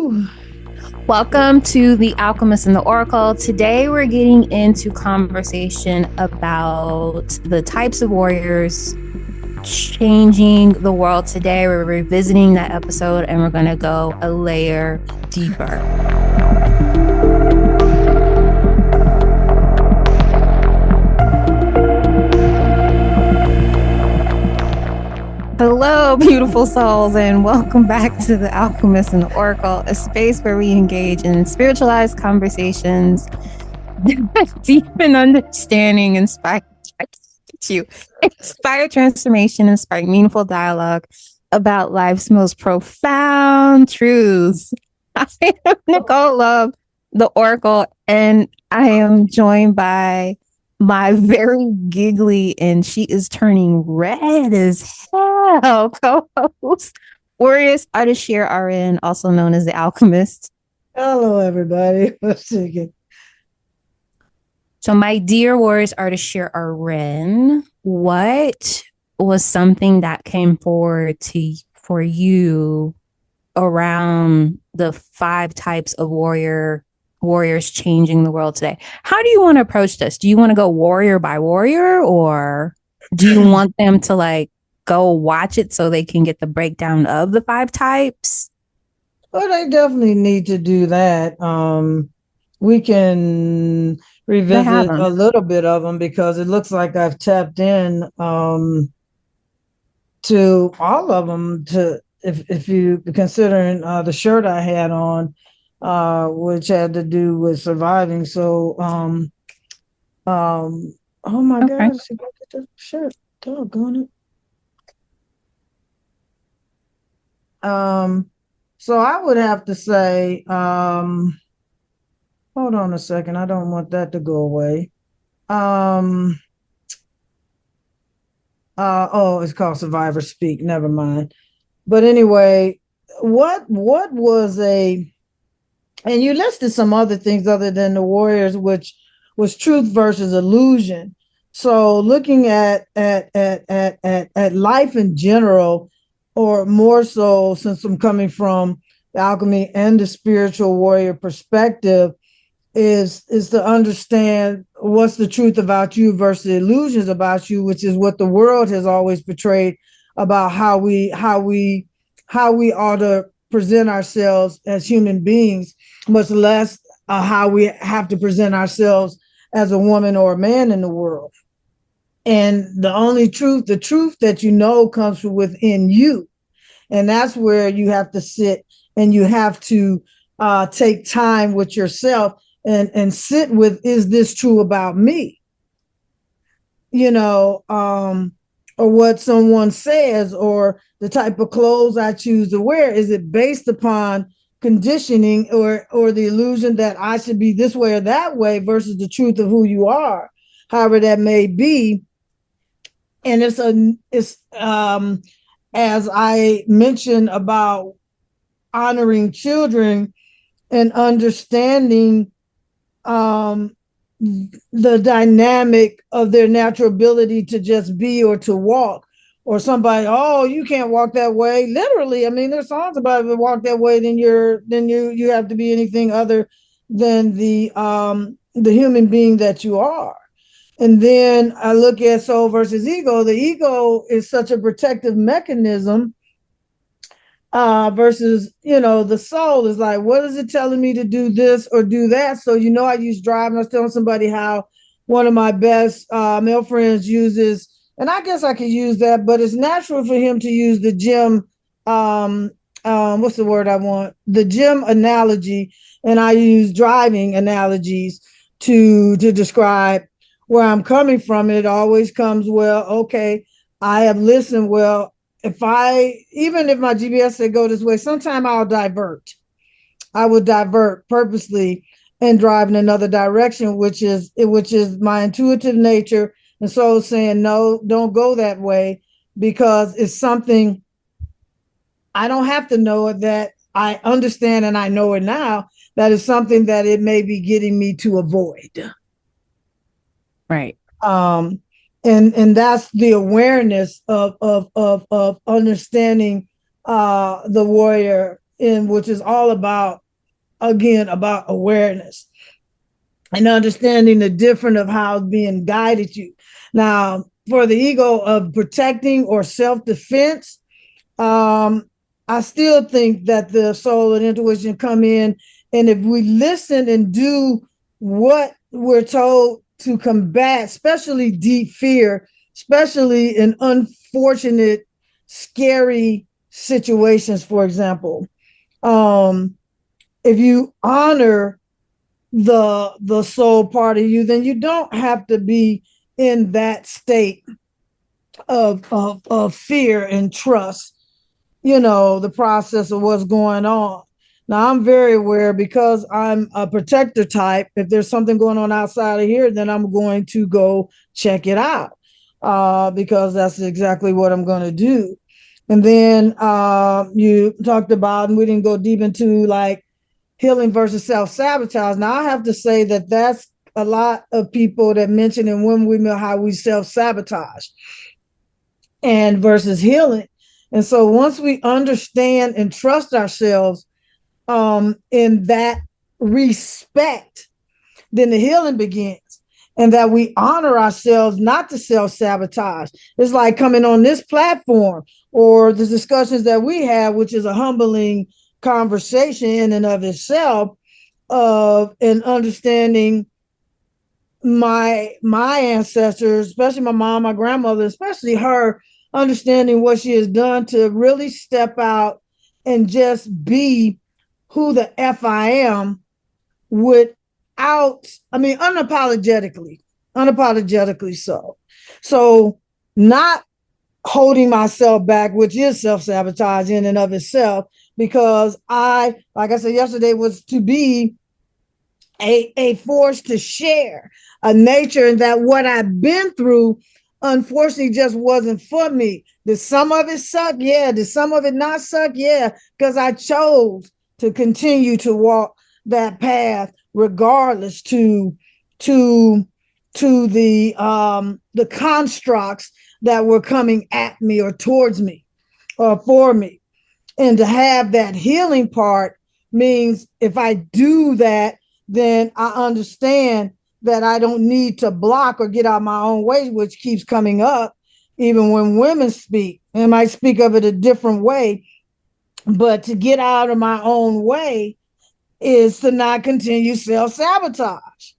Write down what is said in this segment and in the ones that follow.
Woo. Welcome to the Alchemist and the Oracle. Today we're getting into conversation about the types of warriors changing the world today. We're revisiting that episode and we're going to go a layer deeper. Hello, beautiful souls, and welcome back to the Alchemist and the Oracle, a space where we engage in spiritualized conversations, deepen understanding, inspire transformation, inspire meaningful dialogue about life's most profound truths. I am Nicole Love, the Oracle, and I am joined by my very giggly, and she is turning red as hell, co-host Warrioress Ardeshir RN, also known as the Alchemist. Hello, everybody. Let's take it. So, my dear Warriors Ardeshir RN, what was something that came forward for you around the 5 types of warriors changing the world today? How do you want to approach this? Do you want to go warrior by warrior, or do you want them to go watch it so they can get the breakdown of the 5 types? Well, they definitely need to do that. We can revisit a little bit of them because it looks like I've tapped in to all of them. If you considering the shirt I had on, which had to do with surviving. So, oh my gosh, you got the shirt. Doggone it. So I would have to say, hold on a second. I don't want that to go away. It's called Survivor Speak. Never mind. But anyway, what was and you listed some other things other than the warriors, which was truth versus illusion. So looking at life in general, or more so since I'm coming from the alchemy and the spiritual warrior perspective, is to understand what's the truth about you versus the illusions about you, which is what the world has always portrayed about how we ought to present ourselves as human beings, much less how we have to present ourselves as a woman or a man in the world. And the truth that you know comes from within you. And that's where you have to sit and you have to take time with yourself and sit with, is this true about me? Or what someone says, or the type of clothes I choose to wear, is it based upon conditioning or the illusion that I should be this way or that way versus the truth of who you are, however that may be. And it's as I mentioned about honoring children and understanding the dynamic of their natural ability to just be or to walk, or somebody, oh, you can't walk that way. Literally, I mean, there's songs about if you walk that way, then you have to be anything other than the human being that you are. And then I look at soul versus ego. The ego is such a protective mechanism versus, the soul is like, what is it telling me to do this or do that? So, I use drive. And I was telling somebody how one of my best male friends uses, and I guess I could use that, but it's natural for him to use the gym. What's the word I want? The gym analogy. And I use driving analogies to describe where I'm coming from. It always comes, well, okay, I have listened. Well, even if my GPS said go this way, sometime I'll divert. I would divert purposely and drive in another direction, which is my intuitive nature. And so saying, no, don't go that way, because it's something I don't have to know it, that I understand and I know it now, that is something that it may be getting me to avoid. Right. And that's the awareness of understanding the warrior in which is all about, again, about awareness and understanding the difference of how it's being guided you. Now, for the ego of protecting or self-defense, I still think that the soul and intuition come in, and if we listen and do what we're told to combat, especially deep fear, especially in unfortunate, scary situations, for example, um, if you honor the soul part of you, then you don't have to be in that state of fear and trust, the process of what's going on. Now, I'm very aware because I'm a protector type. If there's something going on outside of here, then I'm going to go check it out, because that's exactly what I'm going to do. And then you talked about, and we didn't go deep into like healing versus self-sabotage. Now, I have to say that that's a lot of people that mention in When We Know how we self-sabotage and versus healing. And so once we understand and trust ourselves in that respect, then the healing begins. And that we honor ourselves not to self-sabotage. It's like coming on this platform or the discussions that we have, which is a humbling conversation in and of itself, of an understanding my ancestors, especially my mom, my grandmother, especially her, understanding what she has done to really step out and just be who the F I am without, I mean, unapologetically so. So not holding myself back, which is self-sabotage in and of itself, because like I said yesterday, was to be a force to share a nature, and that what I've been through unfortunately just wasn't for me. Did some of it suck? Yeah. Did some of it not suck? Yeah. Because I chose to continue to walk that path regardless to the constructs that were coming at me or towards me or for me. And to have that healing part means if I do that, then I understand that I don't need to block or get out my own way, which keeps coming up even when women speak. And I might speak of it a different way, but to get out of my own way is to not continue self-sabotage.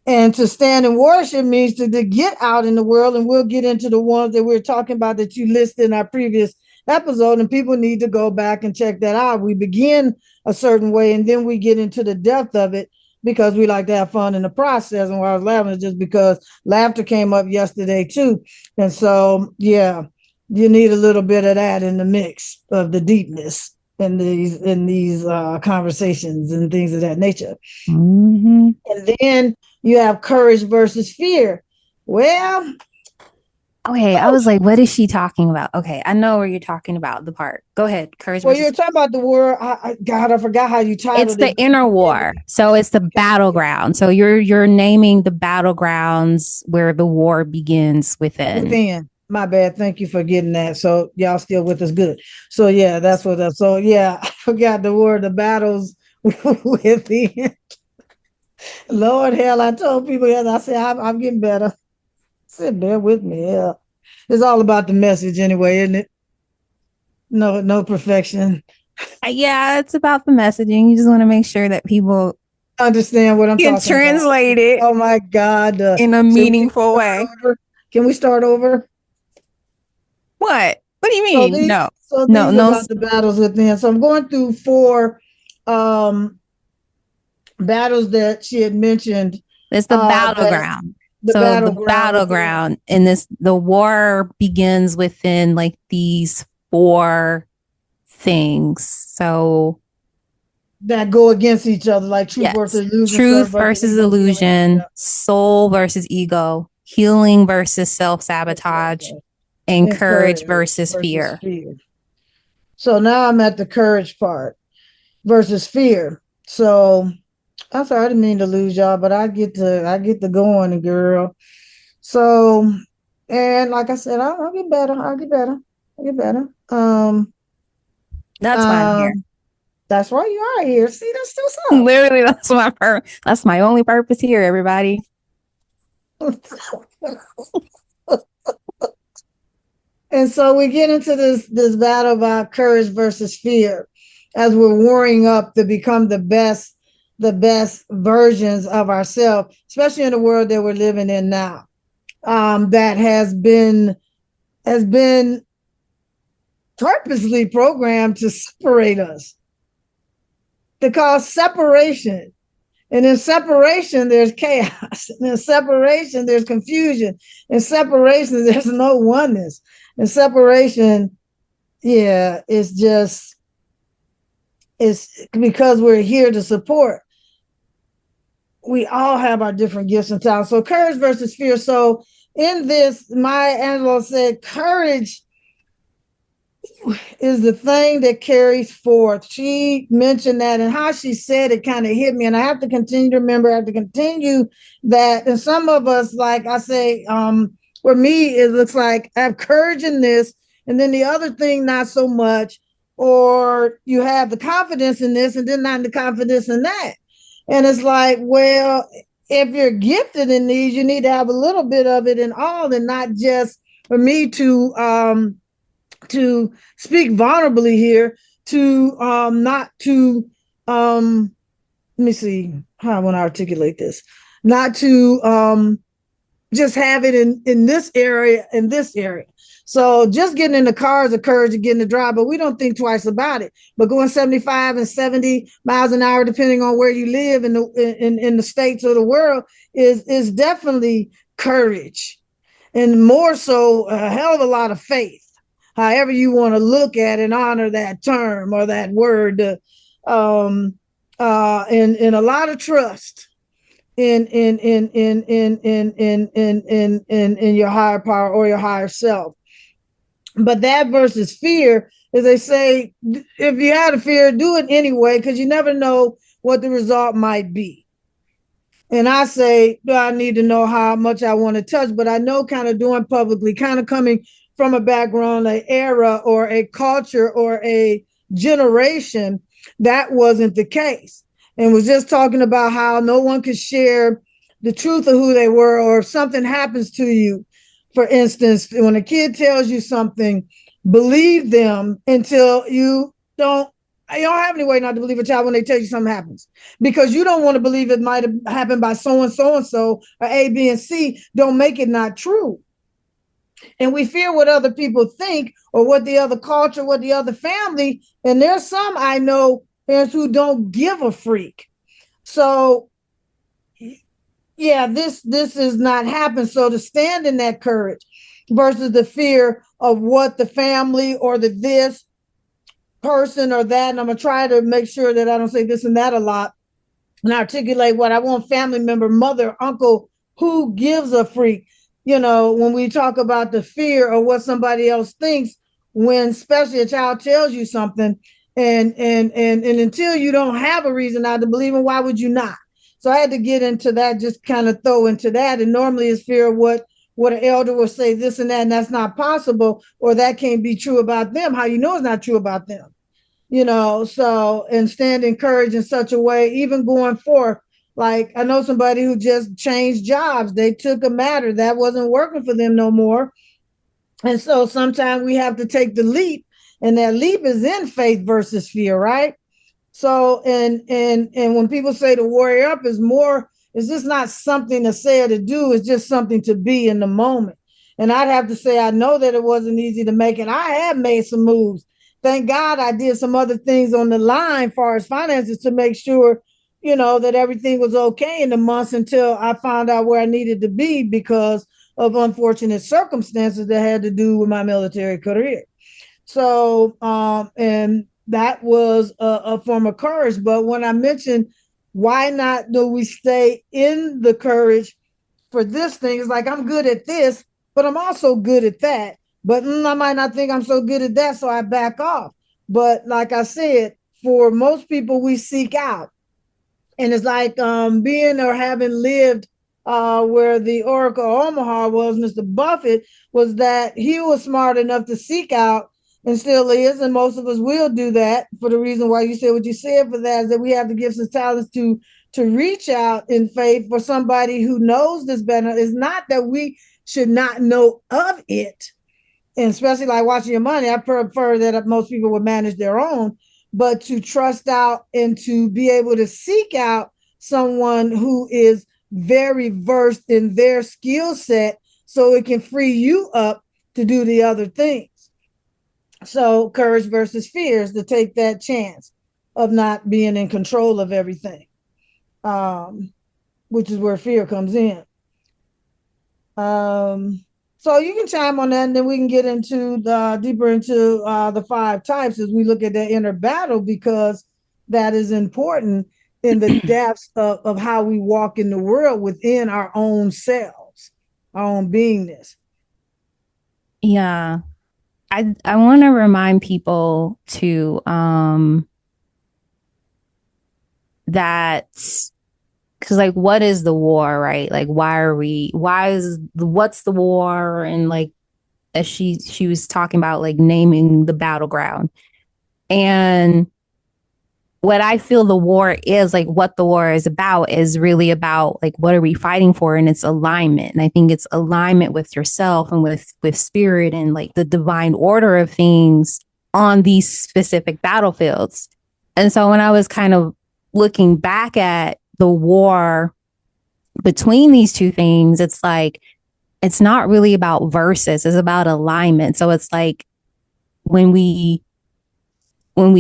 And to stand and worship means to get out in the world, and we'll get into the ones that we're talking about that you listed in our previous episode, and people need to go back and check that out. We begin a certain way, and then we get into the depth of it because we like to have fun in the process. And why I was laughing is just because laughter came up yesterday too. And so, yeah, you need a little bit of that in the mix of the deepness in these conversations and things of that nature. Mm-hmm. And then you have courage versus fear. Well, okay, I was like, what is she talking about? Okay, I know where you're talking about, the part. Go ahead. Courage well, versus you're talking about the word. God, I forgot how you titled it's the it. inner war. So it's the battleground. So you're naming the battlegrounds where the war begins within. My bad. Thank you for getting that. So y'all still with us, good. So yeah, that's what. So yeah, I forgot the word. The battles within. Lord hell, I told people, yes, I said I'm getting better. I said, bear with me. Yeah, it's all about the message anyway, isn't it? No perfection. Yeah, it's about the messaging. You just want to make sure that people Understand what I'm can talking about. translate it Oh my God. in a meaningful way. Can we start over? What? What do you mean? These no. are No. about the battles within. So I'm going through 4 battles that she had mentioned. It's the battleground. The battleground in this, the war begins within like these 4 things. So that go against each other, like truth versus illusion. Truth versus illusion, soul versus ego, healing versus self-sabotage, and courage versus fear. So now I'm at the courage part versus fear. So I'm sorry, I didn't mean to lose y'all, but I get to going, girl. So, and like I said, I'll get better. I'll get better. That's why I'm here. That's why you are here. See, that's still up. Literally, that's my only purpose here, everybody. And so we get into this battle about courage versus fear as we're warring up to become the best versions of ourselves, especially in the world that we're living in now. That has been purposely programmed to separate us, to cause separation. And in separation, there's chaos. And in separation, there's confusion. In separation, there's no oneness. In separation, yeah, it's because we're here to support. We all have our different gifts and talents. So courage versus fear. So in this, Maya Angelou said, courage is the thing that carries forth. She mentioned that, and how she said it kind of hit me. And I have to continue to remember, I have to continue that. And some of us, like I say, for me, it looks like I have courage in this, and then the other thing, not so much. Or you have the confidence in this, and then not the confidence in that. And it's like, well, if you're gifted in these, you need to have a little bit of it in all, and not just for me to speak vulnerably here, to not to let me see how I want to articulate this, not to just have it in this area, in this area. So just getting in the car is a courage to get in the drive, but we don't think twice about it. But going 75 and 70 miles an hour, depending on where you live in the states of the world, is definitely courage, and more so a hell of a lot of faith, however you want to look at and honor that term or that word, and a lot of trust in your higher power or your higher self. But that versus fear, as they say, if you had a fear, do it anyway, because you never know what the result might be. And I say, I need to know how much I want to touch, but I know kind of doing publicly, kind of coming from a background, an era or a culture or a generation, that wasn't the case. And was just talking about how no one could share the truth of who they were, or if something happens to you, for instance, when a kid tells you something, believe them until you don't have any way not to believe a child when they tell you something happens, because you don't want to believe it might have happened by so and so or A, B, and C. Don't make it not true. And we fear what other people think, or what the other culture, what the other family. And there's some I know parents who don't give a freak. So yeah, this is not happen. So to stand in that courage versus the fear of what the family or the this person or that, and I'm gonna try to make sure that I don't say this and that a lot, and articulate what I want: family member, mother, uncle, who gives a freak. When we talk about the fear of what somebody else thinks, when especially a child tells you something, and until you don't have a reason not to believe him, why would you not? So I had to get into that, just kind of throw into that. And normally it's fear of what an elder will say, this and that, and that's not possible, or that can't be true about them. How you know it's not true about them? So, and stand in courage in such a way, even going forth. Like, I know somebody who just changed jobs. They took a matter that wasn't working for them no more. And so sometimes we have to take the leap, and that leap is in faith versus fear, right? So, and when people say the warrior up is more, it's just not something to say or to do, it's just something to be in the moment. And I'd have to say, I know that it wasn't easy to make, and I have made some moves. Thank God I did some other things on the line, far as finances, to make sure, that everything was okay in the months until I found out where I needed to be because of unfortunate circumstances that had to do with my military career. So, and that was a form of courage. But when I mentioned, why not do we stay in the courage for this thing? It's like, I'm good at this, but I'm also good at that. But I might not think I'm so good at that, so I back off. But like I said, for most people, we seek out. And it's like being or having lived where the Oracle of Omaha was, Mr. Buffett, was that he was smart enough to seek out and still is, and most of us will do that for the reason why you said what you said. For that is that we have the gifts and talents to reach out in faith for somebody who knows this better. It's not that we should not know of it, and especially like watching your money. I prefer that most people would manage their own, but to trust out and to be able to seek out someone who is very versed in their skill set so it can free you up to do the other things. So courage versus fears, to take that chance of not being in control of everything, which is where fear comes in. So you can chime on that, and then we can get into the deeper into the 5 types as we look at that inner battle, because that is important in the depths of how we walk in the world within our own selves, our own beingness. Yeah. I want to remind people to that, because like, what is the war, right? Like, what's the war? And like, as she was talking about, like, naming the battleground. And what I feel the war is, like, what the war is about is really about, like, what are we fighting for? And it's alignment. And I think it's alignment with yourself and with spirit and like the divine order of things on these specific battlefields. And so when I was kind of looking back at the war between these two things, it's like, it's not really about versus, it's about alignment. So it's like, when we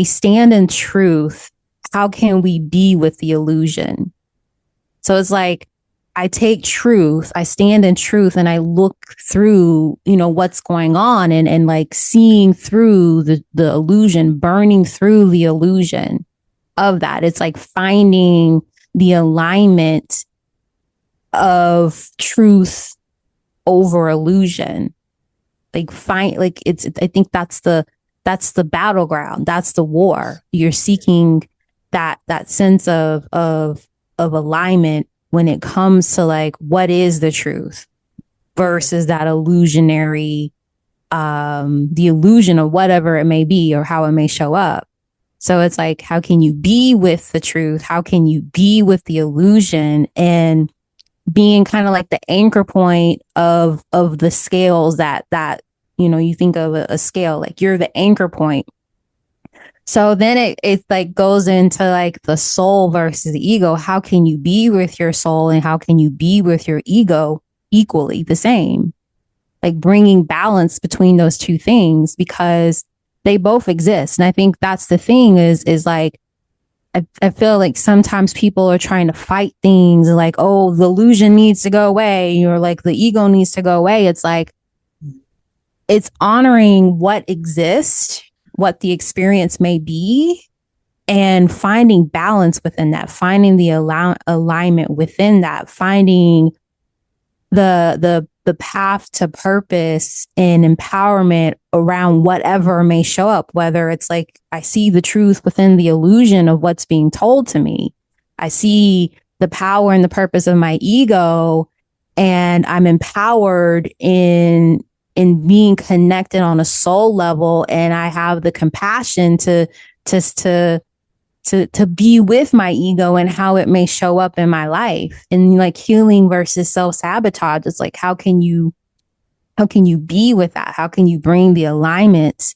stand in truth, how can we be with the illusion? So it's like, I take truth, I stand in truth, and I look through, what's going on, and like seeing through the illusion, burning through the illusion of that. It's like finding the alignment of truth over illusion. I think that's the battleground. That's the war. You're seeking that sense of alignment when it comes to like, what is the truth versus that illusionary, the illusion of whatever it may be or how it may show up. So it's like, how can you be with the truth? How can you be with the illusion, and being kind of like the anchor point of the scales that you think of a scale, like you're the anchor point. So then it like goes into like the soul versus the ego. How can you be with your soul, and how can you be with your ego equally the same? Like bringing balance between those two things, because they both exist. And I think that's the thing is like, I feel like sometimes people are trying to fight things like, oh, the illusion needs to go away, or like the ego needs to go away. It's like, it's honoring what exists, what the experience may be, and finding balance within that, finding the alignment within that, finding the path to purpose and empowerment around whatever may show up, whether it's like, I see the truth within the illusion of what's being told to me. I see the power and the purpose of my ego, and I'm empowered in being connected on a soul level, and I have the compassion to be with my ego and how it may show up in my life. And like healing versus self-sabotage, it's like, how can you be with that? How can you bring the alignment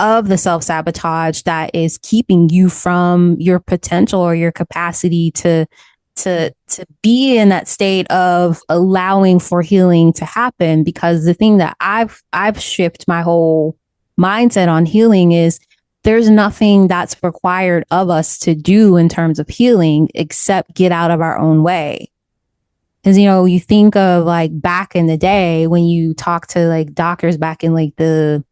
of the self-sabotage that is keeping you from your potential or your capacity to be in that state of allowing for healing to happen? Because the thing that I've shifted my whole mindset on healing is, there's nothing that's required of us to do in terms of healing except get out of our own way. Because, you think of like back in the day when you talk to like doctors back in like the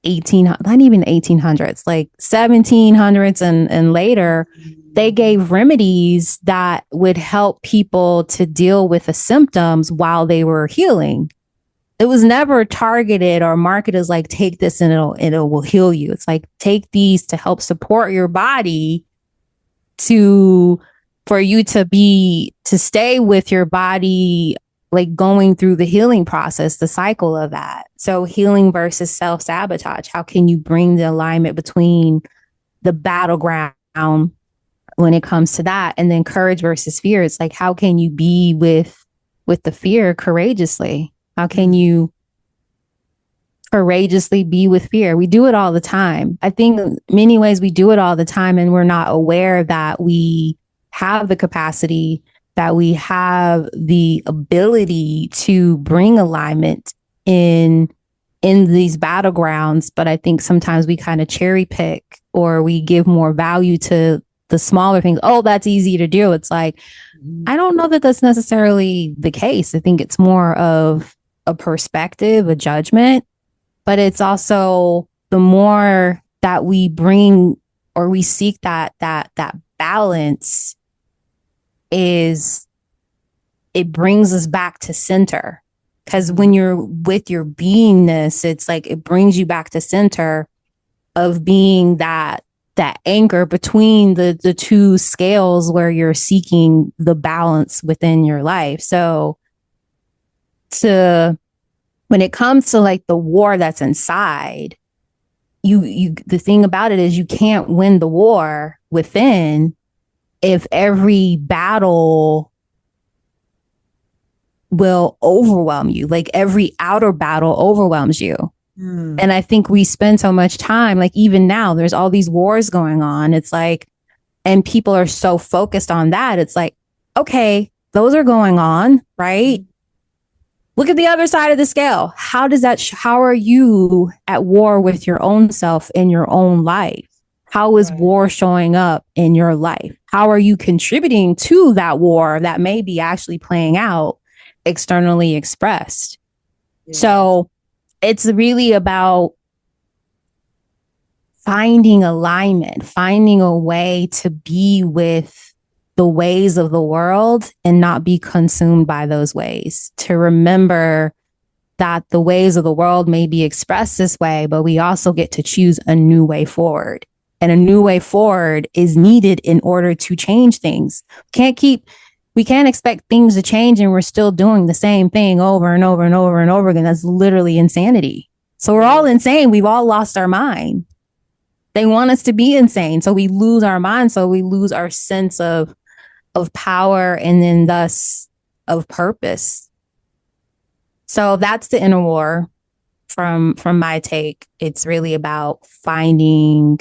not even 1800s, like 1700s and later, they gave remedies that would help people to deal with the symptoms while they were healing. It was never targeted or marketed as like, take this and it will heal you. It's like, take these to help support your body for you to stay with your body like going through the healing process, the cycle of that. So healing versus self-sabotage. How can you bring the alignment between the battleground when it comes to that? And then courage versus fear. It's like, how can you be with the fear courageously? How can you courageously be with fear? We do it all the time. I think in many ways we do it all the time, and we're not aware that we have the capacity, that we have the ability to bring alignment in these battlegrounds. But I think sometimes we kind of cherry pick, or we give more value to the smaller things. Oh, that's easy to do. It's like, I don't know that that's necessarily the case. I think it's more of a perspective, a judgment, but it's also the more that we bring, or we seek that balance, is it brings us back to center. Because when you're with your beingness, it's like it brings you back to center of being that anchor between the two scales where you're seeking the balance within your life. So when it comes to like the war that's inside, you the thing about it is you can't win the war within if every battle will overwhelm you, like every outer battle overwhelms you. And I think we spend so much time, like even now, there's all these wars going on. It's like, and people are so focused on that. It's like, okay, those are going on, right? Look at the other side of the scale. How does that, how are you at war with your own self in your own life? How is war showing up in your life? How are you contributing to that war that may be actually playing out externally expressed? Yeah. So it's really about finding alignment, finding a way to be with the ways of the world and not be consumed by those ways. To remember that the ways of the world may be expressed this way, but we also get to choose a new way forward. And a new way forward is needed in order to change things. We can't expect things to change and we're still doing the same thing over and over and over and over again. That's literally insanity. So we're all insane. We've all lost our mind. They want us to be insane. So we lose our mind. So we lose our sense of power, and then thus of purpose. So that's the inner war from my take. It's really about finding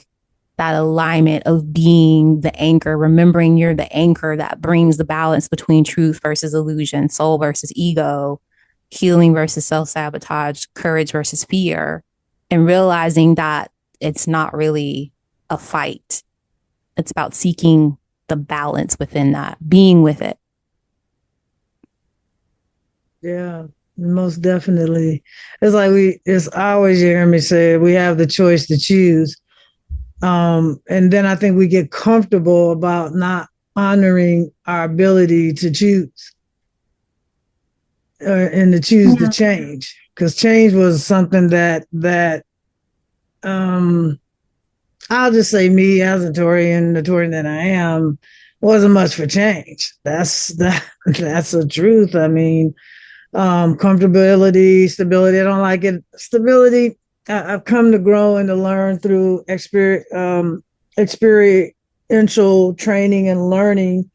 that alignment of being the anchor, remembering you're the anchor that brings the balance between truth versus illusion, soul versus ego, healing versus self-sabotage, courage versus fear, and realizing that it's not really a fight. It's about seeking the balance within that, being with it. Yeah, most definitely. It's always, you hear me say, we have the choice to choose. And then I think we get comfortable about not honoring our ability to choose and to choose to change, because change was something that I'll just say, me as a Taurian, the Taurian that I am, wasn't much for change. That's the truth. I mean, comfortability, stability. I don't like it. Stability, I've come to grow and to learn through experiential training and learning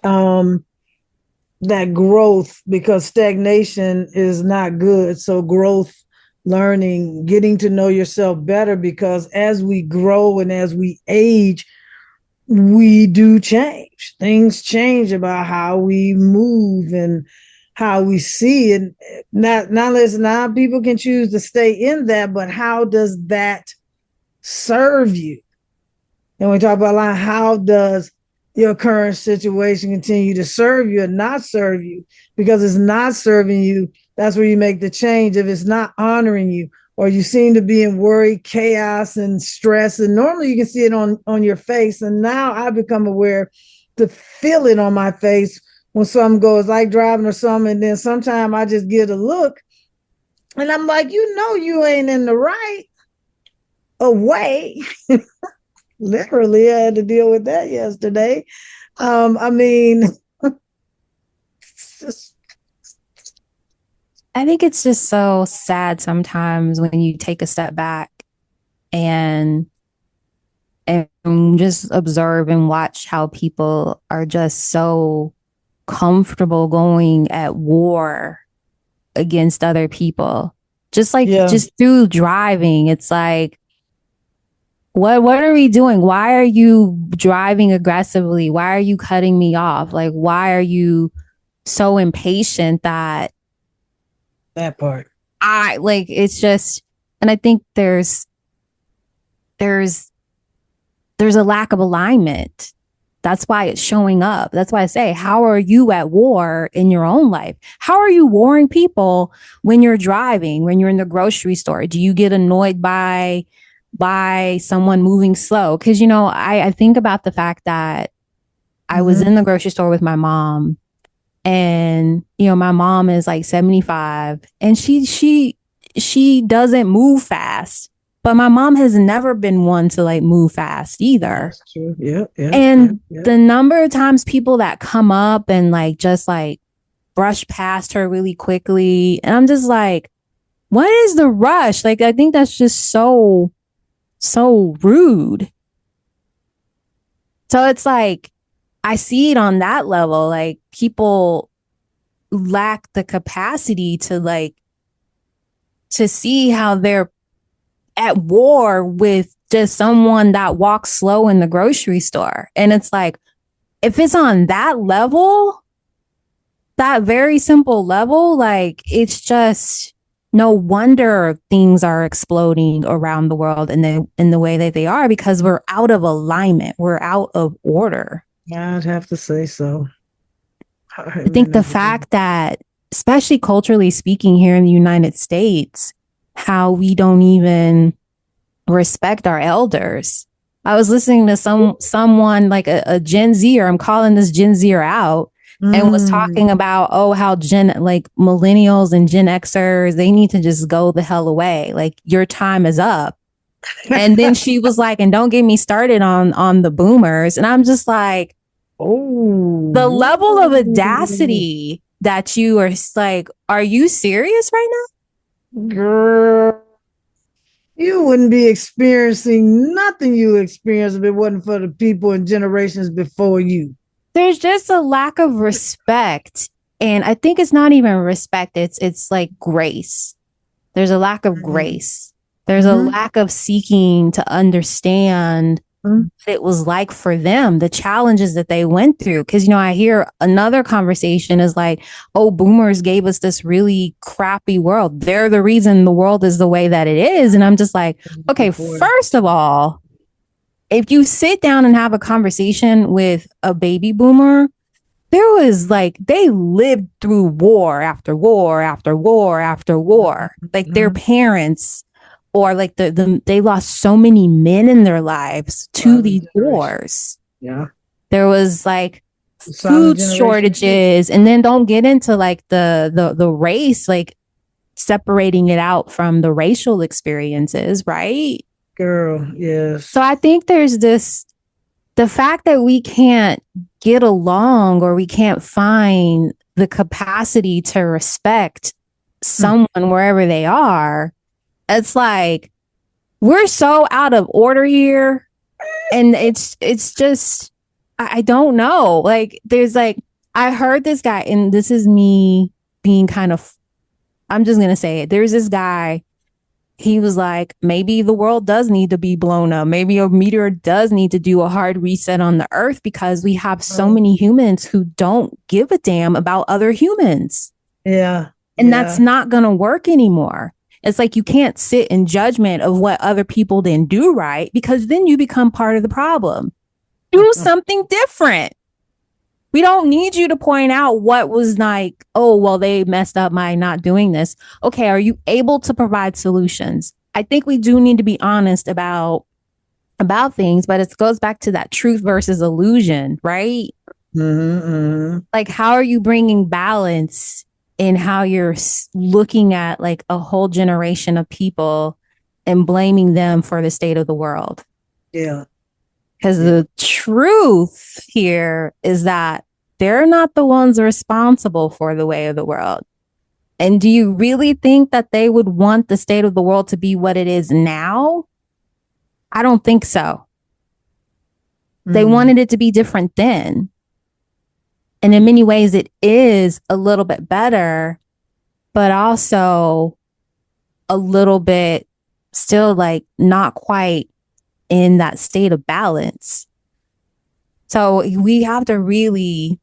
that growth, because stagnation is not good. So growth, learning, getting to know yourself better, because as we grow and as we age, we do change. Things change about how we move and how we see it. Now people can choose to stay in that, but how does that serve you? And we talk about how does your current situation continue to serve you and not serve you? Because it's not serving you, that's where you make the change. If it's not honoring you, or you seem to be in worry, chaos, and stress, and normally you can see it on your face. And now I've become aware to feel it on my face when something goes, like driving or something, and then sometimes I just get a look, and I'm like, you ain't in the right way. Literally, I had to deal with that yesterday. I mean, it's just I think it's just so sad sometimes when you take a step back and and just observe and watch how people are just so comfortable going at war against other people. Just like Yeah. just through driving, it's like what are we doing? Why are you driving aggressively? Why are you cutting me off? Like why are you so impatient that That part. I like it's just and I think there's there's a lack of alignment. That's why it's showing up. That's why I say, how are you at war in your own life? How are you warring people when you're driving, when you're in the grocery store? Do you get annoyed by someone moving slow? Because I think about the fact that I was Mm-hmm. in the grocery store with my mom, and my mom is like 75, and she doesn't move fast. But my mom has never been one to like move fast either. That's true. Yeah, yeah, yeah, And yeah. the number of times people that come up and like just like brush past her really quickly, and I'm just like, what is the rush? Like, I think that's just so rude. So it's like, I see it on that level. Like, people lack the capacity to see how they're at war with just someone that walks slow in the grocery store. And it's like, if it's on that level, that very simple level, like it's just no wonder things are exploding around the world in the way that they are, because we're out of alignment. We're out of order. I'd have to say so. I I think really the do. fact that, especially culturally speaking here in the United States, how we don't even respect our elders. I was listening to someone like a Gen Zer. I'm calling this Gen Zer out, and was Mm. talking about how like millennials and Gen Xers, they need to just go the hell away. Like your time is up. And then she was like, and don't get me started on the boomers. And I'm just like, the level of Oh, audacity that you are like, are you serious right now? girl, you wouldn't be experiencing nothing you experienced if it wasn't for the people and generations before you. There's just a lack of respect. And I think it's not even respect, it's like grace. There's a lack of Mm-hmm. grace. There's a Mm-hmm. lack of seeking to understand Mm-hmm. what it was like for them, the challenges that they went through. Because, I hear another conversation is like, oh, boomers gave us this really crappy world. They're the reason the world is the way that it is. And I'm just like, okay, Before. first of all, if you sit down and have a conversation with a baby boomer, there was like, they lived through war after war after war after war. Like their Mm-hmm. parents, or like they lost so many men in their lives to Silent these generation. wars. Yeah. There was like The silent food generation too. shortages, and then don't get into like the race, like separating it out from the racial experiences, right? Girl, yes. So I think there's the fact that we can't get along, or we can't find the capacity to respect Mm. someone wherever they are. It's like we're so out of order here, and it's just I don't know. Like there's like, I heard this guy, and this is me being kind of, I'm just gonna say it. There's this guy, he was like, maybe the world does need to be blown up. Maybe a meteor does need to do a hard reset on the earth, because we have so many humans who don't give a damn about other humans. Yeah. And that's Yeah. not going to work anymore. It's like you can't sit in judgment of what other people didn't do right, because then you become part of the problem. Do something different. We don't need you to point out what was like, oh, well, they messed up by not doing this. Okay, are you able to provide solutions? I think we do need to be honest about things, but it goes back to that truth versus illusion, right? Mm-hmm, mm-hmm. Like, how are you bringing balance in how you're looking at like a whole generation of people and blaming them for the state of the world? Yeah. Because Yeah. the truth here is that they're not the ones responsible for the way of the world. And do you really think that they would want the state of the world to be what it is now? I don't think so. They wanted it to be different then. And in many ways, it is a little bit better, but also a little bit still like not quite in that state of balance. So we have to really,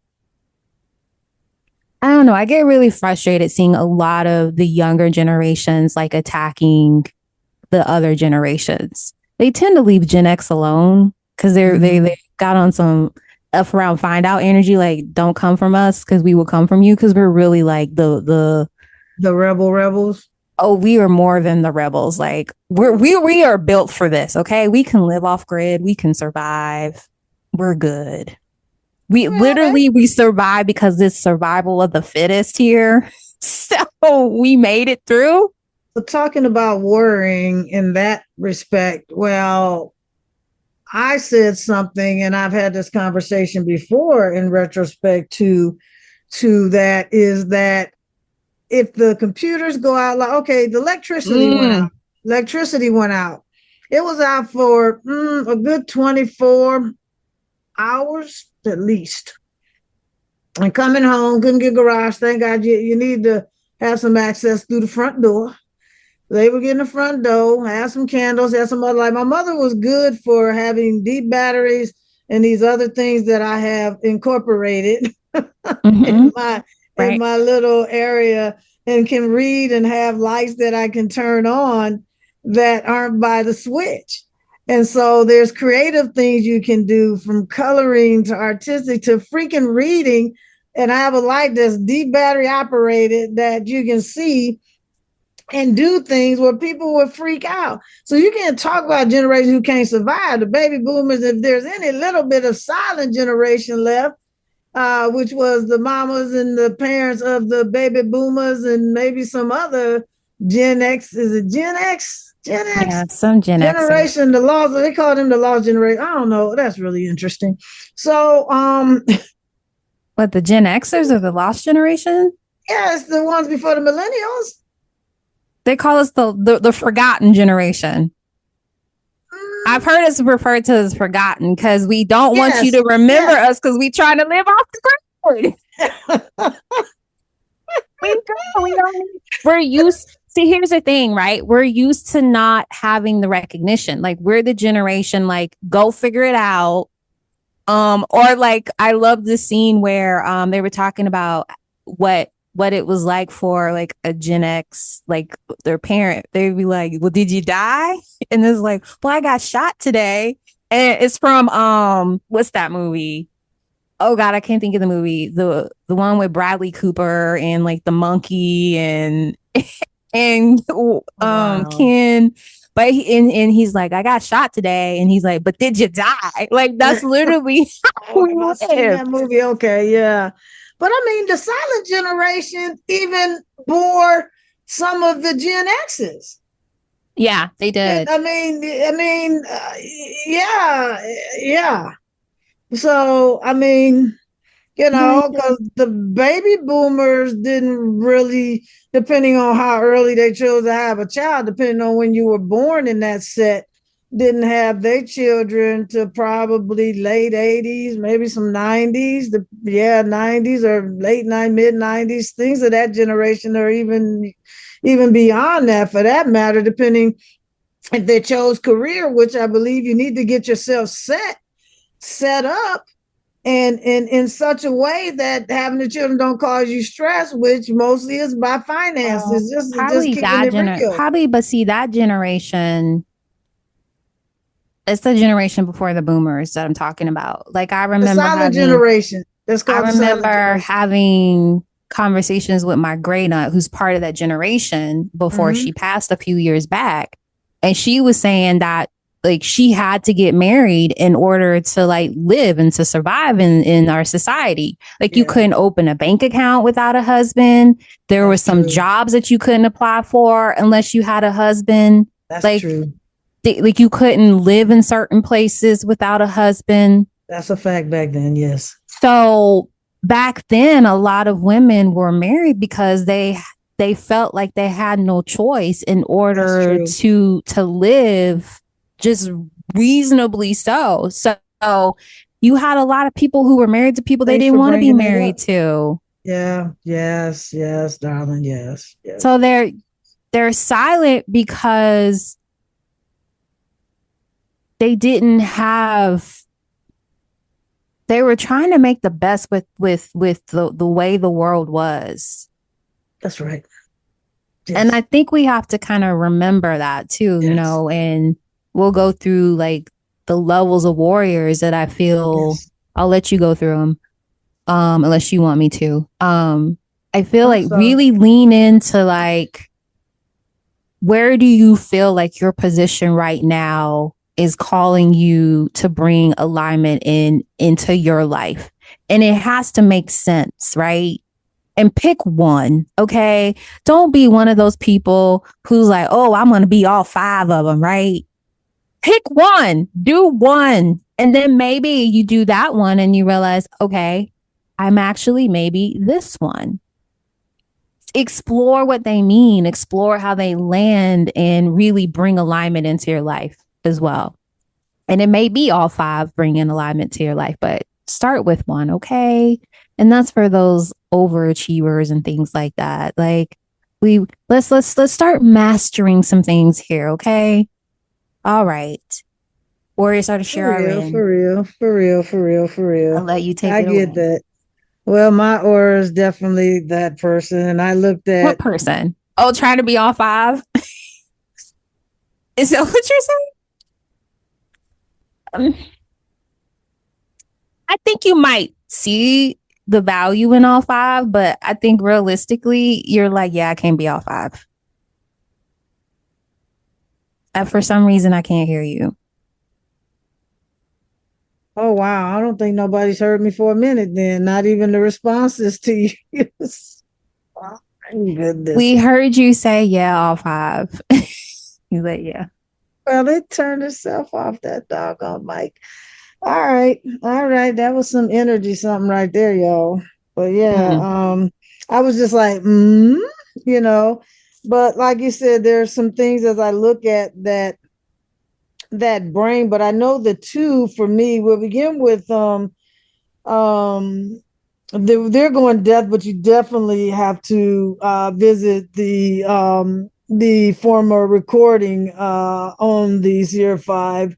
I don't know, I get really frustrated seeing a lot of the younger generations like attacking the other generations. They tend to leave Gen X alone because they got on some F around find out energy, like don't come from us because we will come from you, because we're really like the rebels. Oh, we are more than the rebels. Like we are built for this. Okay, we can live off grid. We can survive. We're good. We survive because it's survival of the fittest here. So we made it through. So talking about worrying in that respect, well, I said something, and I've had this conversation before in retrospect to that, is that if the computers go out, like, okay, the electricity went out. Electricity went out. It was out for a good 24 hours at least. And coming home, couldn't get garage. Thank God you need to have some access through the front door. They were getting the front door, had some candles, had some other, like my mother was good for having deep batteries and these other things that I have incorporated in my little area, and can read and have lights that I can turn on that aren't by the switch. And so there's creative things you can do, from coloring to artistic to freaking reading. And I have a light that's deep battery operated that you can see and do things where people would freak out. So you can't talk about generations who can't survive. The baby boomers, if there's any little bit of silent generation left, which was the mamas and the parents of the baby boomers and maybe some other Gen X. Is it Gen X? Gen X? Yeah, some Gen X generation. The lost, they call them the lost generation. I don't know. That's really interesting. So, what, the Gen Xers or the lost generation? Yeah, it's the ones before the millennials. They call us the forgotten generation. I've heard us referred to as forgotten because we don't want you to remember us because we trying to live off the grid. we don't. We're used. See, here's the thing, right? We're used to not having the recognition. Like, we're the generation, like, go figure it out. Or like, I love the scene where they were talking about what it was like for like a Gen X, like their parent. They'd be like, well, did you die? And it's like, well, I got shot today. And it's from what's that movie? Oh God, I can't think of the movie. The one with Bradley Cooper and like the monkey and Ken. But he's like, I got shot today, and he's like, but did you die? Like, that's literally how we live. That movie. Okay, yeah. But I mean, the silent generation even bore some of the Gen X's. Yeah, they did. Yeah. So, I mean, because the baby boomers didn't really, depending on how early they chose to have a child, depending on when you were born in that set, didn't have their children to probably late 80s, maybe some 90s, 90s or late mid 90s, things of that generation, or even beyond that for that matter, depending if they chose career, which I believe you need to get yourself set up and in such a way that having the children don't cause you stress, which mostly is by finances. Just keeping it real. Probably, but see, that generation, it's the generation before the boomers that I'm talking about. Like, I remember the silent generation. I remember having conversations with my great aunt, who's part of that generation, before she passed a few years back. And she was saying that, like, she had to get married in order to like live and to survive in our society. Like, you couldn't open a bank account without a husband. There were some jobs that you couldn't apply for unless you had a husband. That's true. Like, you couldn't live in certain places without a husband. That's a fact back then, yes. So back then, a lot of women were married because they they felt like they had no choice in That's order true. to live just reasonably so you had a lot of people who were married to people they Thanks didn't for want to be bringing that married up. to. Yeah, yes, yes, darling, yes, yes. So they're silent because they didn't have they were trying to make the best with the way the world was. That's right. And I Yes, think we have to kind of remember that too, yes, and we'll go through like the levels of warriors that I feel. yes. I'll let you go through them, unless you want me to. I feel I'm like sorry. really lean into like, where do you feel like your position right now is calling you to bring alignment into your life? And it has to make sense, right? And pick one, okay? Don't be one of those people who's like, oh, I'm going to be all five of them, right? Pick one, do one. And then maybe you do that one and you realize, okay, I'm actually maybe this one. Explore what they mean, explore how they land, and really bring alignment into your life as well. And it may be all five bringing alignment to your life, but start with one, okay? And that's for those overachievers and things like that. Like, we let's start mastering some things here, okay? All right. Warriors are to For share our real, in. for real, for real, for real, for I'll real. let you take I it get away. that. Well, my aura is definitely that person. And I looked What at, person? Oh, trying to be all five? Is that what you're saying? I think you might see the value in all five, but I think realistically, you're like, yeah, I can't be all five. For some reason, I can't hear you. oh, wow, I don't think nobody's heard me for a minute then, not even the responses to you. Oh, my goodness. We heard you say, yeah, all five. You like, yeah. Well, it turned itself off, that doggone mic. All right. All right. That was some energy, something right there, y'all. But yeah, Mm. I was just like, you know, but like you said, there's some things as I look at that brain, but I know the two for me will begin with um they're going death, but you definitely have to visit the former recording on these year five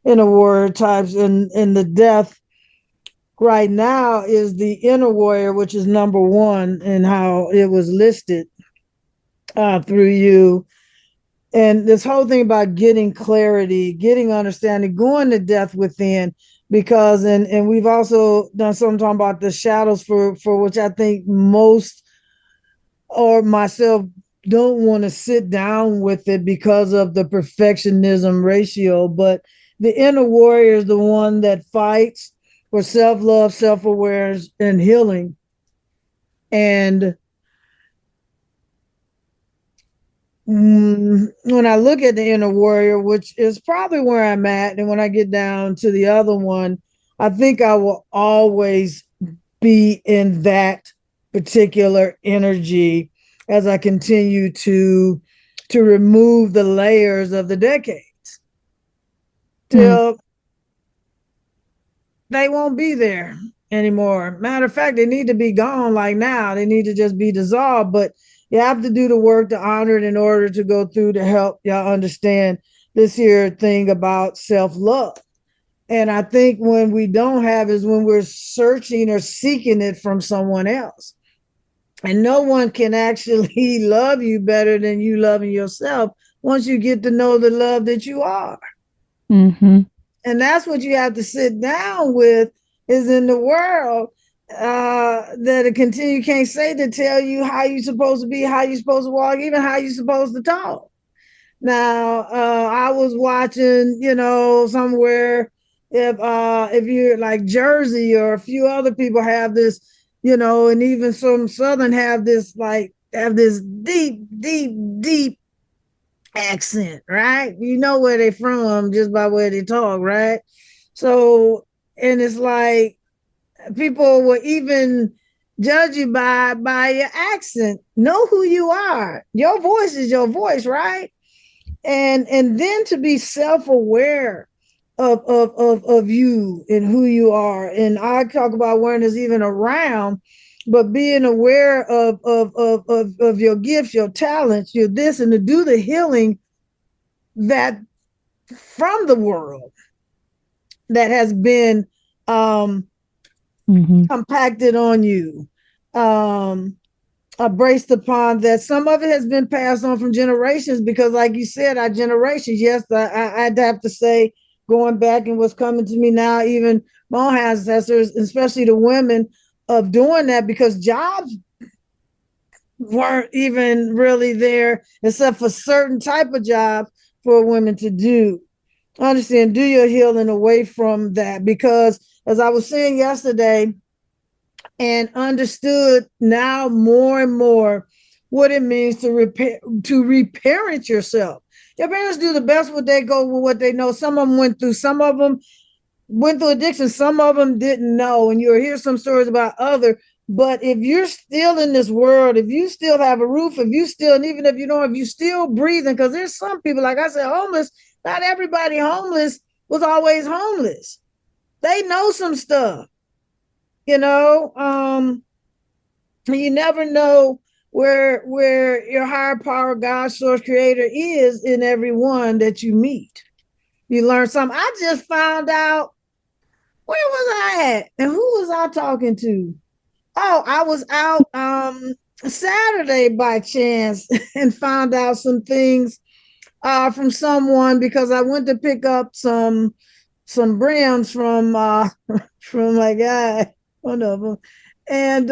inner warrior types, and the death right now is the inner warrior, which is number one and how it was listed through you. And this whole thing about getting clarity, getting understanding, going to depth within, because and we've also done some talking about the shadows for which I think most or myself don't want to sit down with it because of the perfectionism ratio. But the inner warrior is the one that fights for self-love, self-awareness, and healing. And when I look at the inner warrior, which is probably where I'm at, and when I get down to the other one, I think I will always be in that particular energy as I continue to remove the layers of the decades Mm. till they won't be there anymore. Matter of fact, they need to be gone like now. They need to just be dissolved. But you have to do the work to honor it in order to go through to help y'all understand this here thing about self-love. And I think when we don't have is when we're searching or seeking it from someone else. And no one can actually love you better than you loving yourself once you get to know the love that you are. Mm-hmm. And that's what you have to sit down with is in the world that it continue can't say to tell you how you're supposed to be, how you're supposed to walk, even how you're supposed to talk. Now, I was watching, somewhere if you're like Jersey or a few other people have this, and even some Southern have this deep, deep, deep accent, right? You know where they from just by where they talk, right? So, and it's like people will even judge you by your accent. Know who you are. Your voice is your voice, right? And then to be self-aware of you and who you are. And I talk about awareness even around, but being aware of your gifts, your talents, your this, and to do the healing that from the world that has been compacted on you, braced upon that. Some of it has been passed on from generations because, like you said, our generations. Yes, I'd have to say, going back and what's coming to me now, even my own ancestors, especially the women, of doing that because jobs weren't even really there except for certain type of jobs for women to do. Understand, do your healing away from that because, as I was saying yesterday, and understood now more and more what it means to reparent yourself. Your parents do the best what they go with what they know. Some of them went through addiction, some of them didn't know, and you'll hear some stories about other. But if you're still in this world, if you still have a roof, if you still, and even if you don't, if you still breathing, because there's some people, like I said, homeless, not everybody homeless was always homeless. They know some stuff. You never know where your higher power, God, source, creator is in everyone that you meet. You learn something. I just found out, where was I at and who was I talking to? Oh, I was out Saturday by chance and found out some things from someone because I went to pick up some brims from from my guy, one of them, and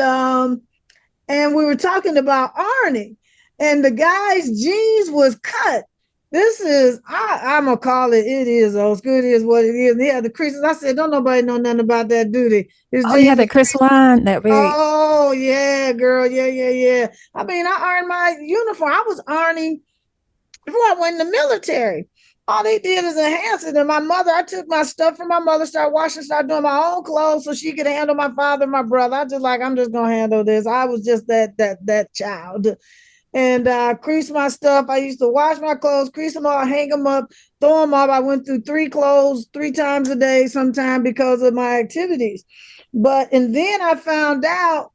we were talking about ironing, and the guy's jeans was cut. This is I'm gonna call it. It is old school. It is what it is. And he had the creases. I said, don't nobody know nothing about that, do they? His Oh, yeah, jeans. that Chris line, that very. Oh yeah, girl. Yeah. I mean, I ironed my uniform. I was ironing before I went in the military. All they did is enhance it. And my mother, I took my stuff from my mother, started washing, started doing my own clothes so she could handle my father and my brother. I'm just gonna handle this. I was just that child. And crease my stuff. I used to wash my clothes, crease them all, hang them up, throw them up. I went through 3 clothes 3 times a day sometime because of my activities. And then I found out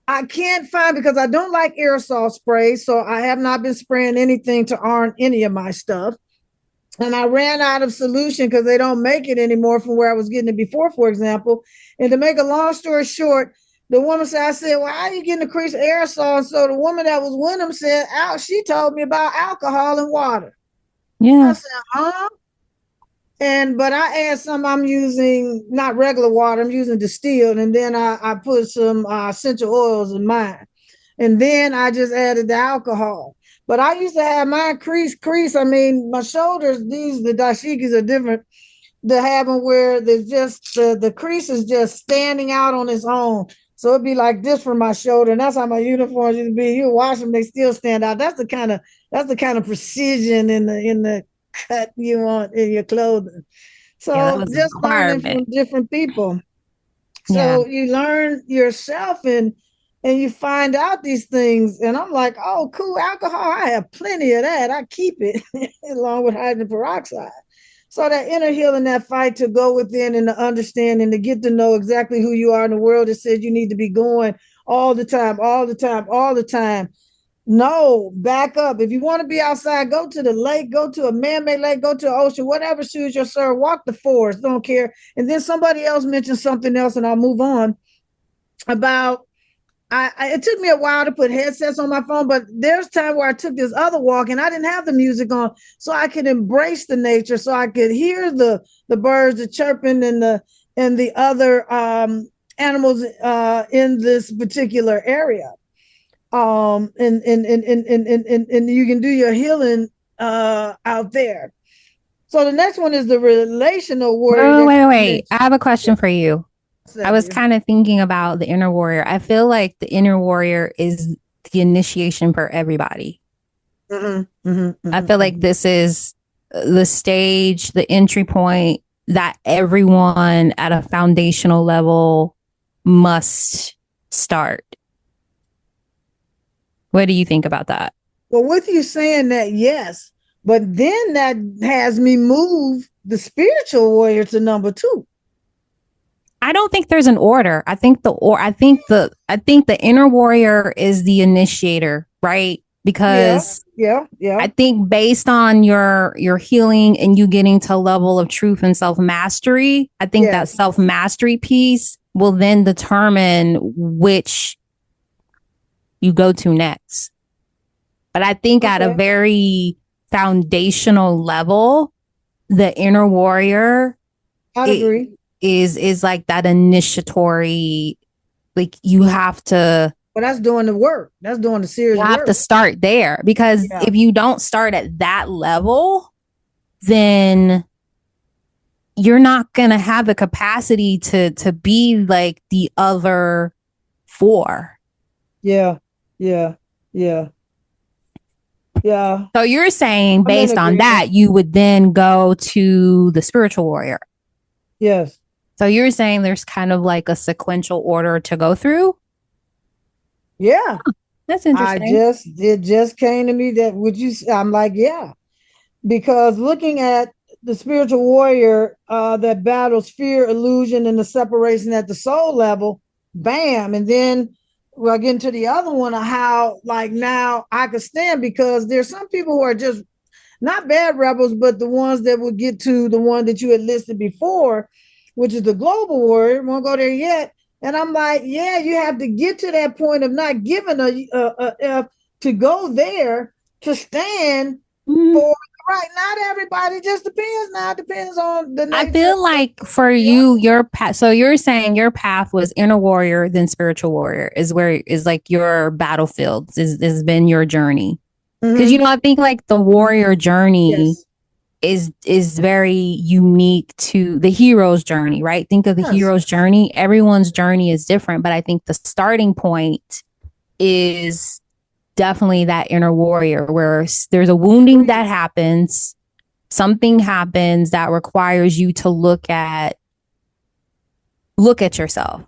I can't find, because I don't like aerosol spray, so I have not been spraying anything to iron any of my stuff. And I ran out of solution because they don't make it anymore from where I was getting it before, for example. And to make a long story short, the woman said, I said, well, how are you getting the crease aerosol? And so the woman that was with him said, she told me about alcohol and water. Yeah. I said, huh? But I add some, I'm using not regular water, I'm using distilled. And then I put some essential oils in mine. And then I just added the alcohol. But I used to have my crease. I mean, my shoulders, the dashikis are different. To have them where there's just the crease is just standing out on its own. So it'd be like this for my shoulder. And that's how my uniforms used to be. You wash them, they still stand out. That's the kind of precision in the cut you want in your clothing. So just learning from different people. So you learn yourself and you find out these things. And I'm like, oh, cool, alcohol. I have plenty of that. I keep it along with hydrogen peroxide. So that inner healing, that fight to go within and to understand and to get to know exactly who you are in the world that says you need to be going all the time. No, back up. If you want to be outside, go to the lake, go to a man-made lake, go to the ocean, whatever suits your soul. Walk the forest, don't care. And then somebody else mentioned something else, and I'll move on about it took me a while to put headsets on my phone, but there's time where I took this other walk and I didn't have the music on, so I could embrace the nature, so I could hear the birds, the chirping, and the other animals in this particular area. And you can do your healing out there. So the next one is the relational warrior. Oh, wait. I have a question for you. I was kind of thinking about the inner warrior. I feel like the inner warrior is the initiation for everybody. I feel like this is the stage, the entry point that everyone at a foundational level must start. What do you think about that? Well, with you saying that, yes, but then that has me move the spiritual warrior to number 2. I don't think there's an order. I think the inner warrior is the initiator, right? Because yeah. I think based on your healing and you getting to a level of truth and self-mastery, I think that self-mastery piece will then determine which you go to next. But I think at a very foundational level, the inner warrior, I'd agree, is like that initiatory, like you have to. But that's doing the work. That's doing the serious work. You have to start there, because if you don't start at that level, then you're not going to have the capacity to be like the other 4. Yeah. So you're saying based on that, you would then go to the spiritual warrior. Yes. So you're saying there's kind of like a sequential order to go through? Yeah. Oh, that's interesting. It just came to me that I'm like, yeah. Because looking at the spiritual warrior that battles fear, illusion, and the separation at the soul level, bam. And then we'll get into the other one of how, like, now I could stand, because there's some people who are just not bad rebels, but the ones that will get to the one that you had listed before, which is the global warrior. Won't go there yet. And I'm like, yeah, you have to get to that point of not giving a F to go there to stand for right. Not everybody, just depends. Now it depends on the nature. I feel like for you, your path. So you're saying your path was inner warrior, then spiritual warrior is like your battlefield has been your journey. Because I think like the warrior journey is very unique to the hero's journey, right? Think of the hero's journey. Everyone's journey is different, but I think the starting point is definitely that inner warrior, where there's a wounding that happens, something happens that requires you to look at yourself.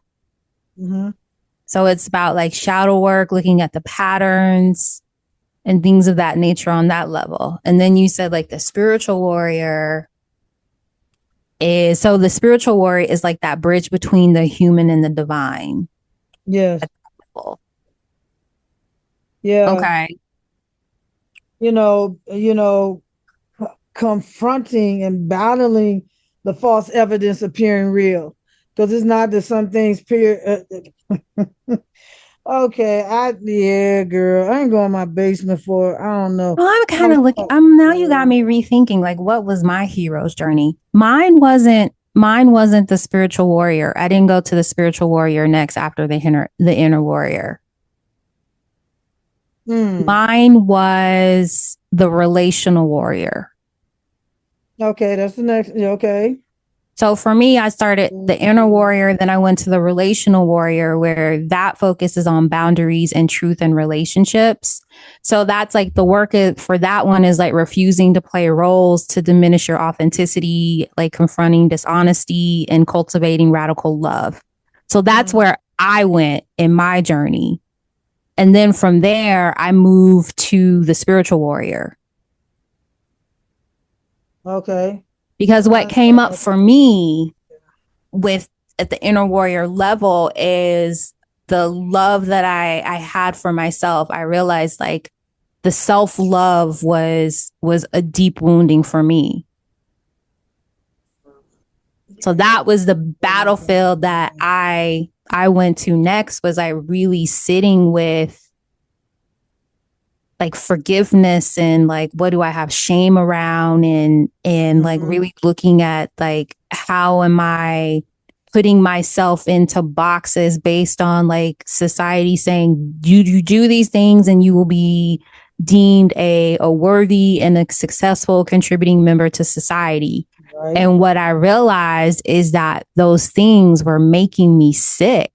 So it's about like shadow work, looking at the patterns and things of that nature on that level. And then you said like the spiritual warrior is like that bridge between the human and the divine. Yes. Yeah. Okay. Confronting and battling the false evidence appearing real, because it's not that some things appear. Okay, girl, I ain't going to my basement for, I don't know. Well, I'm kind of looking. Now you got me rethinking. Like, what was my hero's journey? Mine wasn't the spiritual warrior. I didn't go to the spiritual warrior next after the inner warrior. Mine was the relational warrior. Okay, that's the next. Okay. So for me, I started the inner warrior, then I went to the relational warrior, where that focuses on boundaries and truth and relationships. So that's like the work for that one is like refusing to play roles to diminish your authenticity, like confronting dishonesty and cultivating radical love. So that's where I went in my journey. And then from there, I moved to the spiritual warrior. Okay. Because what came up for me at the inner warrior level is the love that I had for myself. I realized like the self-love was a deep wounding for me. So that was the battlefield that I went to next, was I really sitting with like forgiveness and like, what do I have shame around, and like really looking at like, how am I putting myself into boxes based on like society saying you do these things and you will be deemed a worthy and a successful contributing member to society. Right. And what I realized is that those things were making me sick.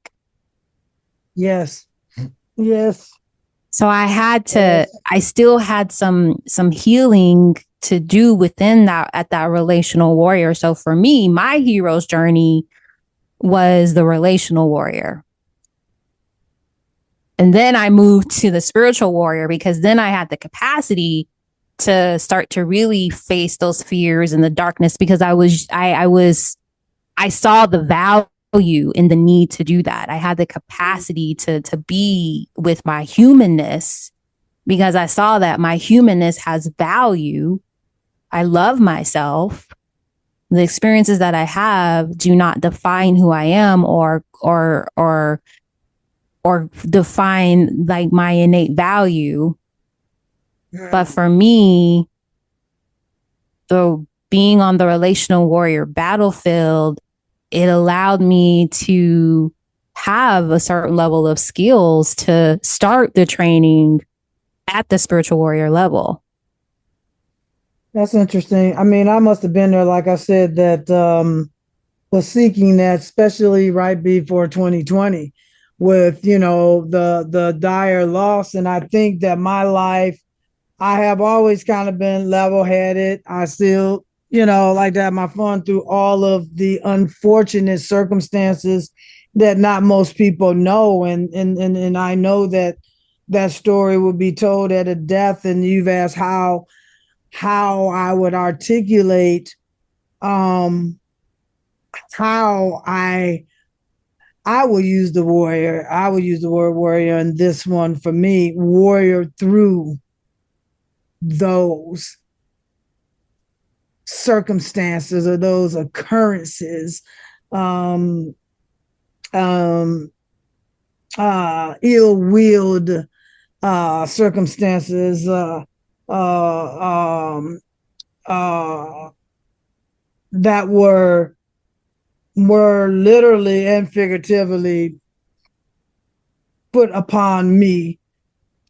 Yes. So I still had some healing to do within that, at that relational warrior. So for me, my hero's journey was the relational warrior. And then I moved to the spiritual warrior because then I had the capacity to start to really face those fears and the darkness, because I saw the value in the need to do that. I had the capacity to be with my humanness because I saw that my humanness has value. I love myself. The experiences that I have do not define who I am or define like my innate value. But for me, the being on the relational warrior battlefield, it allowed me to have a certain level of skills to start the training at the spiritual warrior level. That's interesting. I mean, I must have been there, like I said, that was seeking that, especially right before 2020 with, the dire loss. And I think that my life, I have always kind of been level-headed. I still, like to have my fun through all of the unfortunate circumstances that not most people know. And I know that that story will be told at a death. And you've asked how I would articulate how I will use the warrior. I will use the word warrior in this one for me, warrior through those circumstances or those occurrences, ill-willed circumstances, that were literally and figuratively put upon me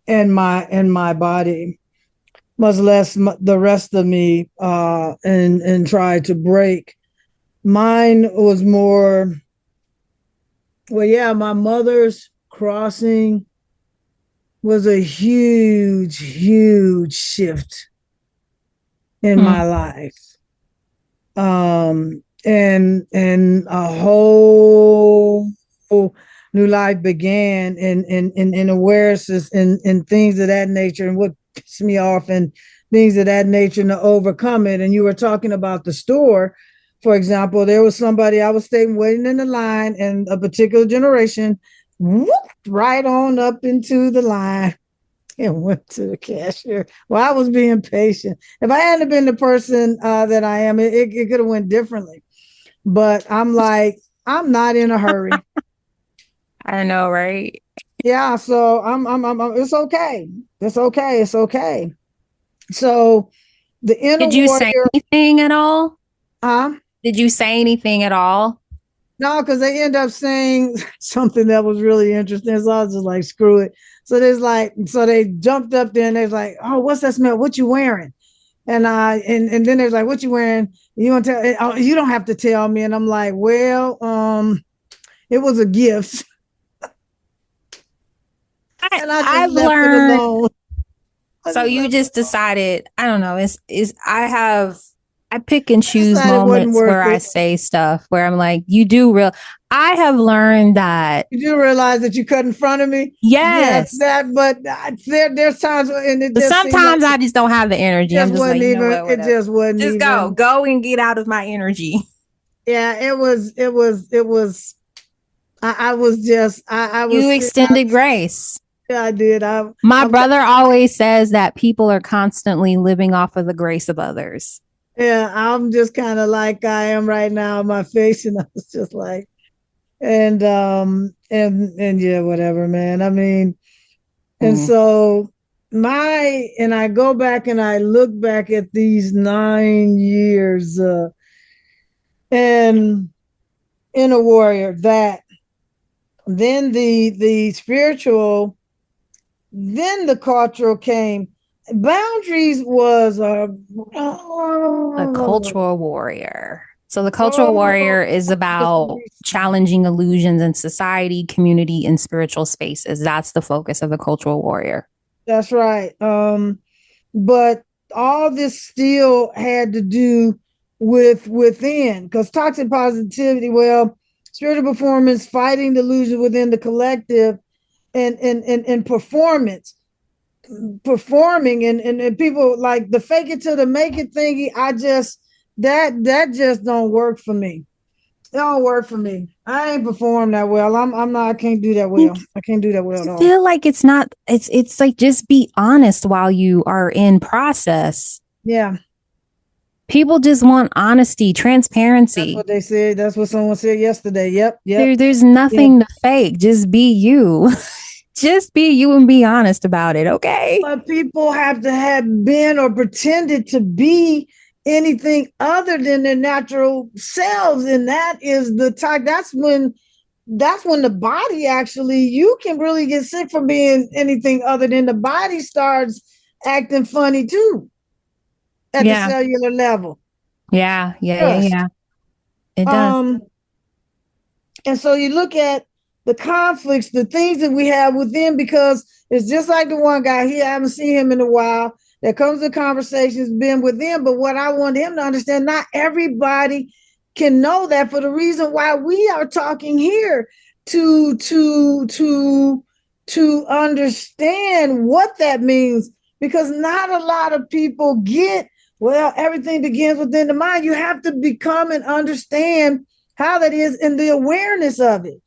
and my body, much less the rest of me, and try to break. Mine was more, well, yeah, my mother's crossing was a huge, huge shift in my life. And a whole new life began in awarenesses and things of that nature, and what pissed me off and things of that nature, to overcome it. And you were talking about the store, for example. There was somebody I was waiting in the line, and a particular generation whooped right on up into the line and went to the cashier. Well, I was being patient. If I hadn't been the person that I am, it could have went differently. But I'm like, I'm not in a hurry. I know, right? Yeah. So I'm it's okay. It's okay. It's okay. So the inner Did you warrior, say anything at all? huh? Did you say anything at all? No, because they end up saying something that was really interesting. So I was just like, screw it. So they jumped up there and they're like, oh, what's that smell? What you wearing? And then they're like, what you wearing? You want to tell? Oh, you don't have to tell me. And I'm like, well, it was a gift. And I just left it alone. So you just decided, I don't know, I pick and choose moments where I say stuff where I'm like, I have learned that. You do realize that you cut in front of me? Yes. But there's times, but sometimes I just don't have the energy. I'm just like, it just wasn't even. Just go and get out of my energy. Yeah, it was, I was just, I was. You extended grace. Yeah, I did. My brother always says that people are constantly living off of the grace of others. Yeah, I'm just kind of like I am right now, my face, and I was just like, and yeah, whatever, man. I mean, and so I go back and I look back at these 9 years, and in a warrior, that then the spiritual, then the cultural came. Boundaries was a cultural warrior. So the cultural warrior is about challenging illusions in society, community, and spiritual spaces. That's the focus of the cultural warrior. That's right. But all this still had to do with within, because toxic positivity, well, spiritual performance, fighting delusion within the collective, and performance, performing, and people like the fake it till the make it thingy. I just that just don't work for me. It don't work for me. I ain't perform that well. I'm not. I can't do that well. I can't do that well at I all. feel like it's not, it's like, just be honest while you are in process. Yeah, People just want honesty, that's transparency. what they said. That's what someone said yesterday. Yep, yep, There's yep. nothing to fake. Just be you. Just be you and be honest about it, okay? But people have to have been or pretended to be anything other than their natural selves, and that is the type. That's when the body actually, you can really get sick from being anything other than the body starts acting funny too at the Yeah. cellular level. Yeah. Yeah. Yeah. Trust. Yeah. It does. Um, and so you look at the conflicts, the things that we have within, because it's just like the one guy here, I haven't seen him in a while. There comes the conversations been within, but what I want him to understand, not everybody can know that, for the reason why we are talking here, to understand what that means, because not a lot of people get, well, everything begins within the mind. You have to become and understand how that is, and the awareness of it,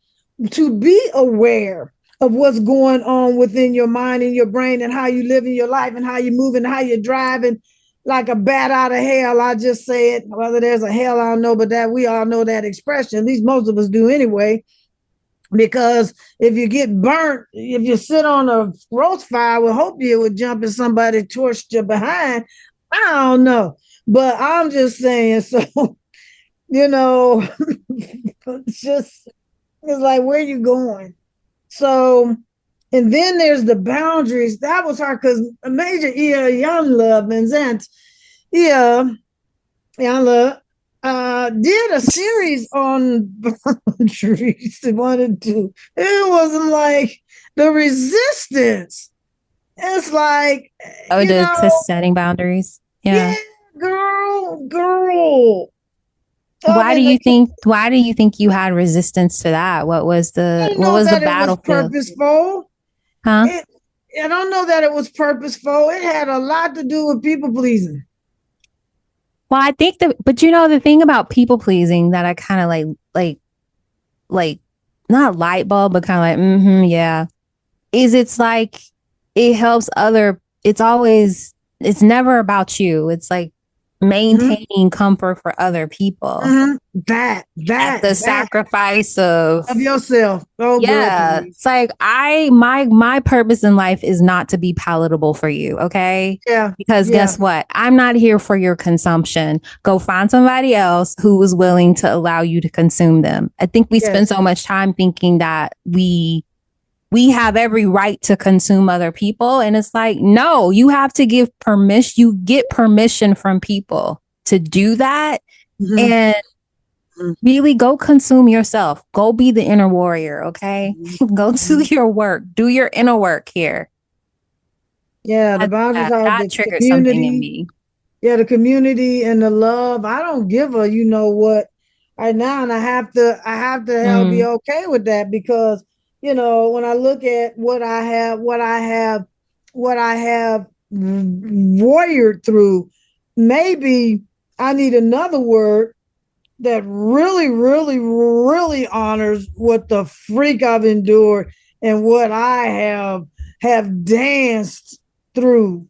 to be aware of what's going on within your mind and your brain, and how you live in your life, and how you move, and how you're driving like a bat out of hell. I just say it, whether there's a hell, I don't know, but that we all know that expression, at least most of us do anyway. Because if you get burnt, if you sit on a roast fire, we hope you would jump and somebody torched you behind. I don't know, but I'm just saying. So you know, it's just, it's like, where you going? So, and then there's the boundaries. That was hard because Major Young Love and Zant, yeah, Young Love, did a series on boundaries. They wanted to. It wasn't like the resistance. It's like, Oh, you to know, setting boundaries. Yeah. yeah, girl. And the Why do you think you had resistance to that? I don't What know was the that it was battlefield? purposeful. Huh? It, I don't know that it was purposeful. It had a lot to do with people pleasing. Well, I think but the thing about people pleasing that I kind of like, not light bulb, but kind of like, yeah, is it's like, it helps it's never about you. It's like maintaining comfort for other people That, at that, the that sacrifice of, of yourself. Oh, girl, yeah. please. It's like, my purpose in life is not to be palatable for you, okay? Yeah, Because yeah, guess what? I'm not here for your consumption. Go find somebody else who is willing to allow you to consume them. I think we spend yes, so much time thinking that we have every right to consume other people, and it's like, no, you have to give permission. You get permission from people to do that, and really go consume yourself. Go be the inner warrior, okay? Go do your work. Do your inner work here. yeah. The boundaries are That the triggered something in community. me. Yeah, the community and the love. I don't give a, you know what, right now, and I have to be okay with that, because when I look at what I have warriored through, maybe I need another word that really, really, really honors what the freak I've endured and what I have danced through,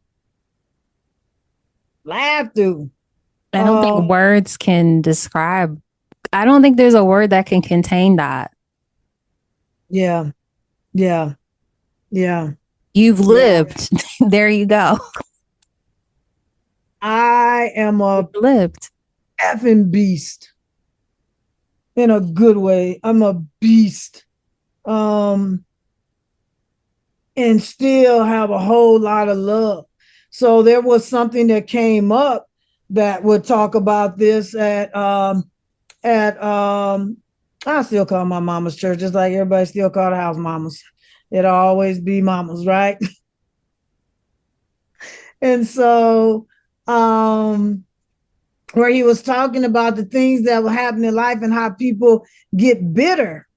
laughed through. I don't think words can describe. I don't think there's a word that can contain that. Yeah, yeah, yeah. You've lived. There you go. I am a lived. effing beast in a good way. I'm a beast. And still have a whole lot of love. So there was something that came up that would talk about this at I still call my mama's church, just like everybody still call the house mamas. It'll always be mamas, right? And so where he was talking about the things that will happen in life and how people get bitter.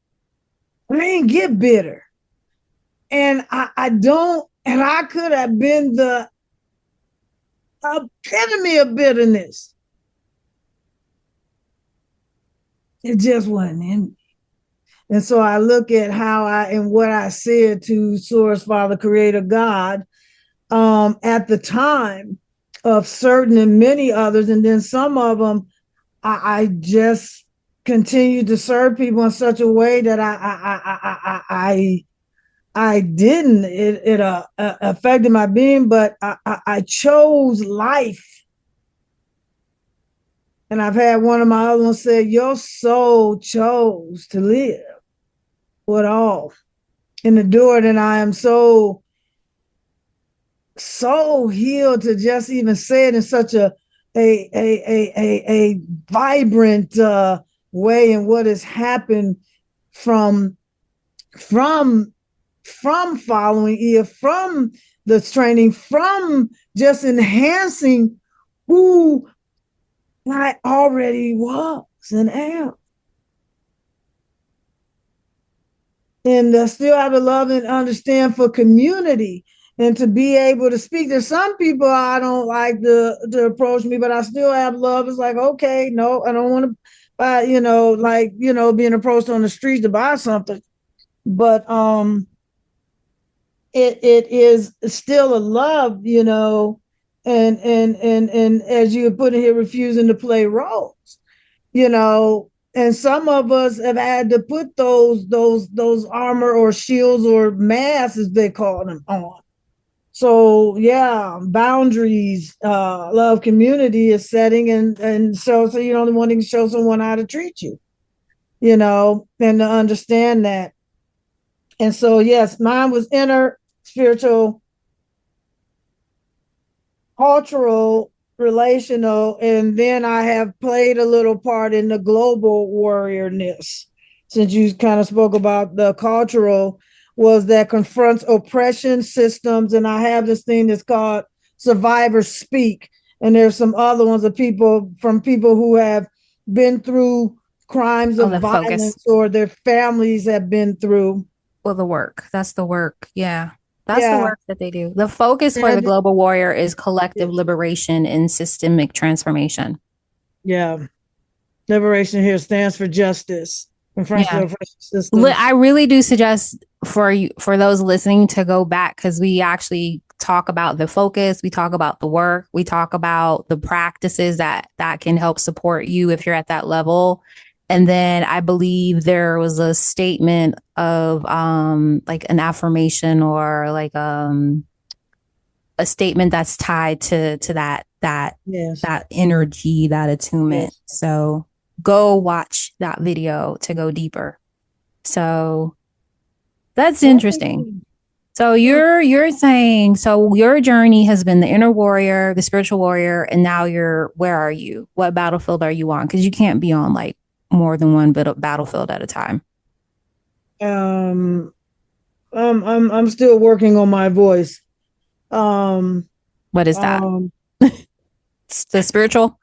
I mean, get bitter. And I don't, and I could have been the epitome of bitterness. It just wasn't in me. And so I look at how I and what I said to Source, Father, Creator, God, at the time of certain and many others, and then some of them, I just continued to serve people in such a way that I didn't. It affected my being, but I chose life. And I've had one of my other ones say, "Your soul chose to live with all and endured," and I am so healed to just even say it in such a vibrant way, and what has happened from from following Ea, from the training, from just enhancing who I already was and am. And still have the love and understand for community, and to be able to speak. There's some people I don't like to approach me, but I still have love. It's like, okay, no, I don't want to buy, being approached on the street to buy something. But it is still a love, and as you put it here, refusing to play roles, and some of us have had to put those armor or shields or masks, as they call them, on. So yeah, boundaries, love, community is setting, and so you don't want to show someone how to treat you, and to understand that. And so yes, mine was inner, spiritual, cultural, relational, and then I have played a little part in the global warriorness. Since you kind of spoke about the cultural, was that confronts oppression systems, and I have this thing that's called Survivors Speak, and there's some other ones of people who have been through crimes of violence, or their families have been through. Well, the work. That's the work. Yeah. That's the Yeah. work that they do. The focus for the global warrior is collective liberation and systemic transformation. Yeah. Liberation here stands for justice. Yeah. I really do suggest for those listening to go back, because we actually talk about the focus, we talk about the work, we talk about the practices that can help support you if you're at that level. And then I believe there was a statement of like an affirmation, or like a statement that's tied to that energy, that attunement. Yes. So go watch that video to go deeper. So that's interesting. So you're saying, so your journey has been the inner warrior, the spiritual warrior, and now where are you? What battlefield are you on? Because you can't be on like more than one battlefield at a time. I'm still working on my voice. What is that? It's the spiritual.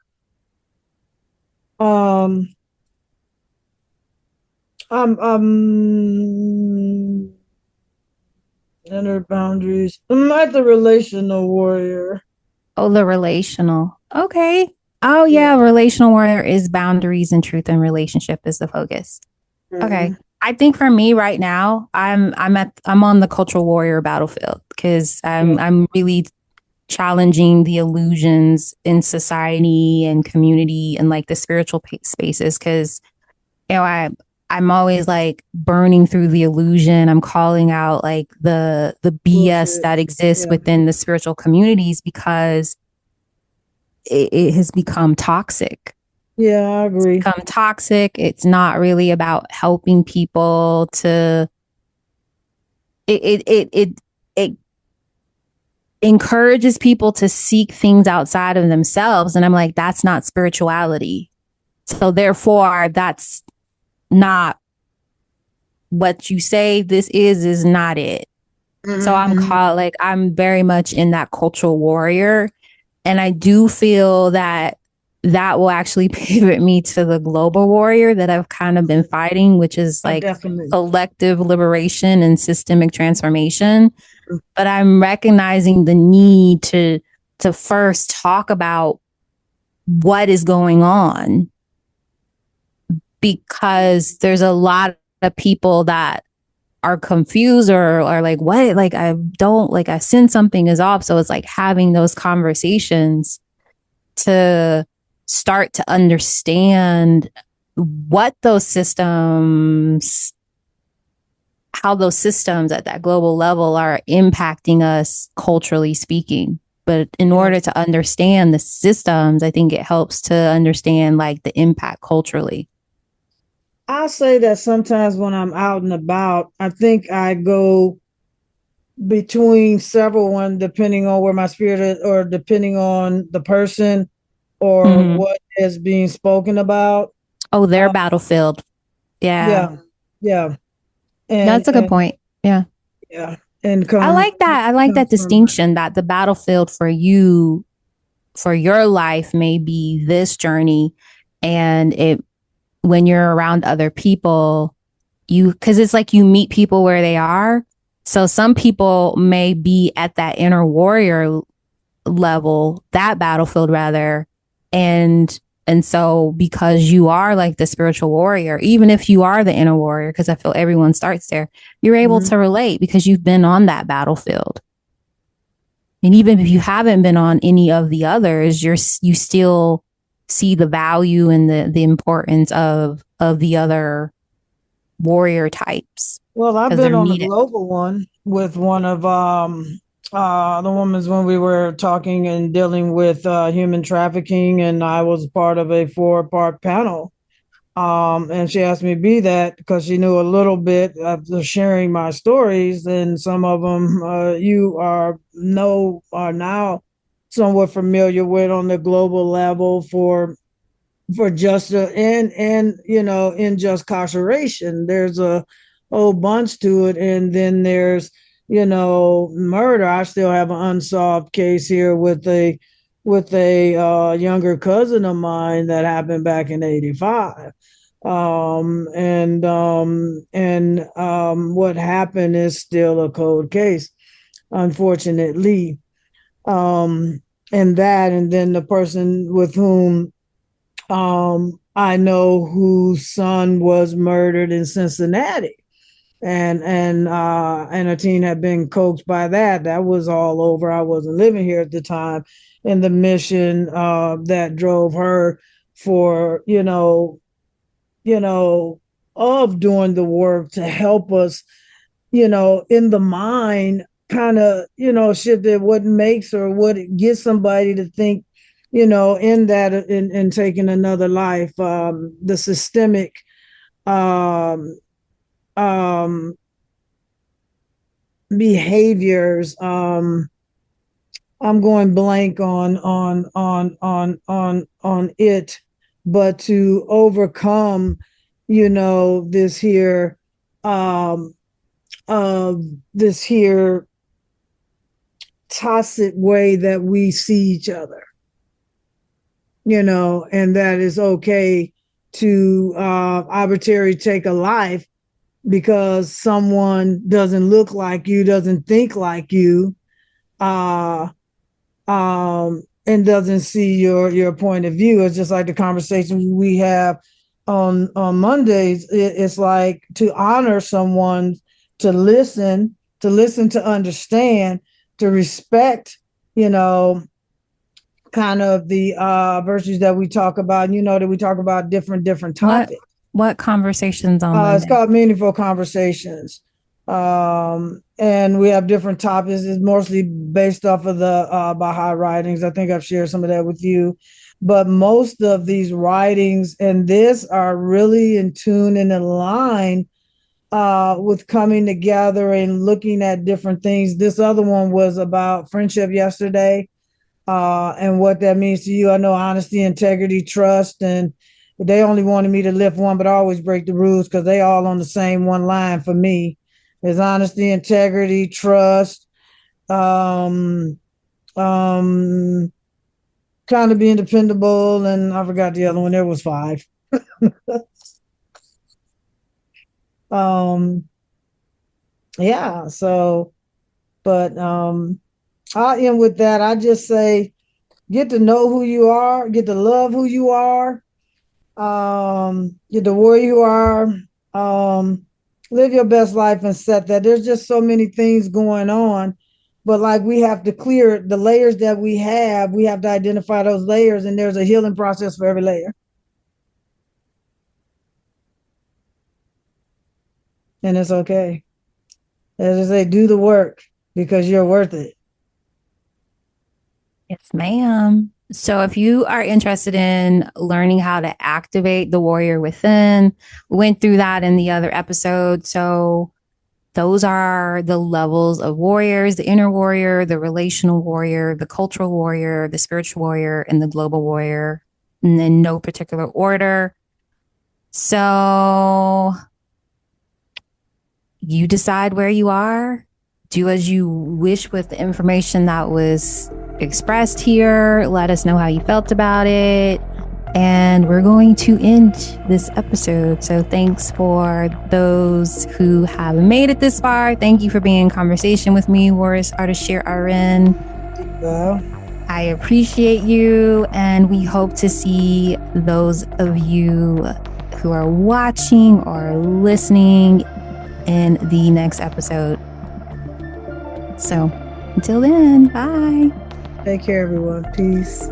Inner boundaries. I'm like the relational warrior. Oh, the relational. Okay. Oh yeah, relational warrior is boundaries and truth and relationship is the focus. Mm-hmm. Okay. I think for me right now, I'm on the cultural warrior battlefield, because I'm really challenging the illusions in society and community and like the spiritual spaces, because I'm always like burning through the illusion. I'm calling out like the BS that exists within the spiritual communities, because it has become toxic. Yeah, I agree. It's become toxic. It's not really about helping people to. It encourages people to seek things outside of themselves, and I'm like, that's not spirituality. So therefore, that's not what you say this is not it. Mm-hmm. So I'm very much in that cultural warrior. And I do feel that that will actually pivot me to the global warrior that I've kind of been fighting, which is like collective liberation and systemic transformation. But I'm recognizing the need to first talk about what is going on, because there's a lot of people that are confused or are like, what? Like, I don't, like, I sense something is off. So it's like having those conversations to start to understand what those systems, how those systems at that global level are impacting us culturally speaking. But in order to understand the systems, I think it helps to understand like the impact culturally. I'll say that sometimes when I'm out and about, I think I go between several ones, depending on where my spirit is, or depending on the person or what is being spoken about. Oh, their battlefield. Yeah. And that's a good point. Yeah. And I like that. I like that distinction, that the battlefield for you, for your life, may be this journey, and it, when you're around other people, because it's like you meet people where they are. So some people may be at that inner warrior level, that battlefield rather, and so because you are like the spiritual warrior, even if you are the inner warrior, because I feel everyone starts there, you're able to relate because you've been on that battlefield. And even if you haven't been on any of the others, you still see the value and the importance of the other warrior types. Well, I've been on a global one with one of the women's when we were talking and dealing with human trafficking, and I was part of a 4-part panel. And she asked me to be that because she knew a little bit after sharing my stories, and some of them you are now somewhat familiar with on the global level for just and unjust incarceration. There's a whole bunch to it, and then there's murder. I still have an unsolved case here with a younger cousin of mine that happened back in '85. What happened is still a cold case, unfortunately. And then the person with whom I know whose son was murdered in Cincinnati, and a teen had been coaxed by that. That was all over. I wasn't living here at the time, and the mission that drove her for of doing the work to help us, in the mind, kind of shifted what makes or what gets somebody to think, in that in taking another life, the systemic behaviors. I'm going blank on it, but to overcome, this here this here toxic way that we see each other, and that is okay to arbitrarily take a life because someone doesn't look like you, doesn't think like you, and doesn't see your point of view. It's just like the conversation we have on Mondays. It's like to honor someone, to listen, to understand, to respect, kind of the virtues that we talk about, that we talk about different topics. What conversations on Monday? It's called Meaningful Conversations. And we have different topics. It's mostly based off of the Baha'i writings. I think I've shared some of that with you. But most of these writings and this are really in tune and in line with coming together and looking at different things. This other one was about friendship yesterday, and what that means to you. I know honesty, integrity, trust, and they only wanted me to lift one, but I always break the rules because they all on the same one line for me. There's honesty, integrity, trust, kind of being dependable, and I forgot the other one. There was five. um, yeah. So, but I'll end with that. I just say, get to know who you are, get to love who you are, get to warrior you are, live your best life and set that. There's just so many things going on, but like we have to clear the layers that we have. We have to identify those layers, and there's a healing process for every layer. And it's okay. As I say, do the work because you're worth it. Yes, ma'am. So if you are interested in learning how to activate the warrior within, we went through that in the other episode. So those are the levels of warriors: the inner warrior, the relational warrior, the cultural warrior, the spiritual warrior, and the global warrior, and in no particular order. So you decide where you are. Do as you wish with the information that was expressed here. Let us know how you felt about it. And we're going to end this episode. So thanks for those who have made it this far. Thank you for being in conversation with me, Warrioress Ardeshir RN. Well, I appreciate you, and we hope to see those of you who are watching or listening in the next episode. So until then, bye. take care, everyone. Peace.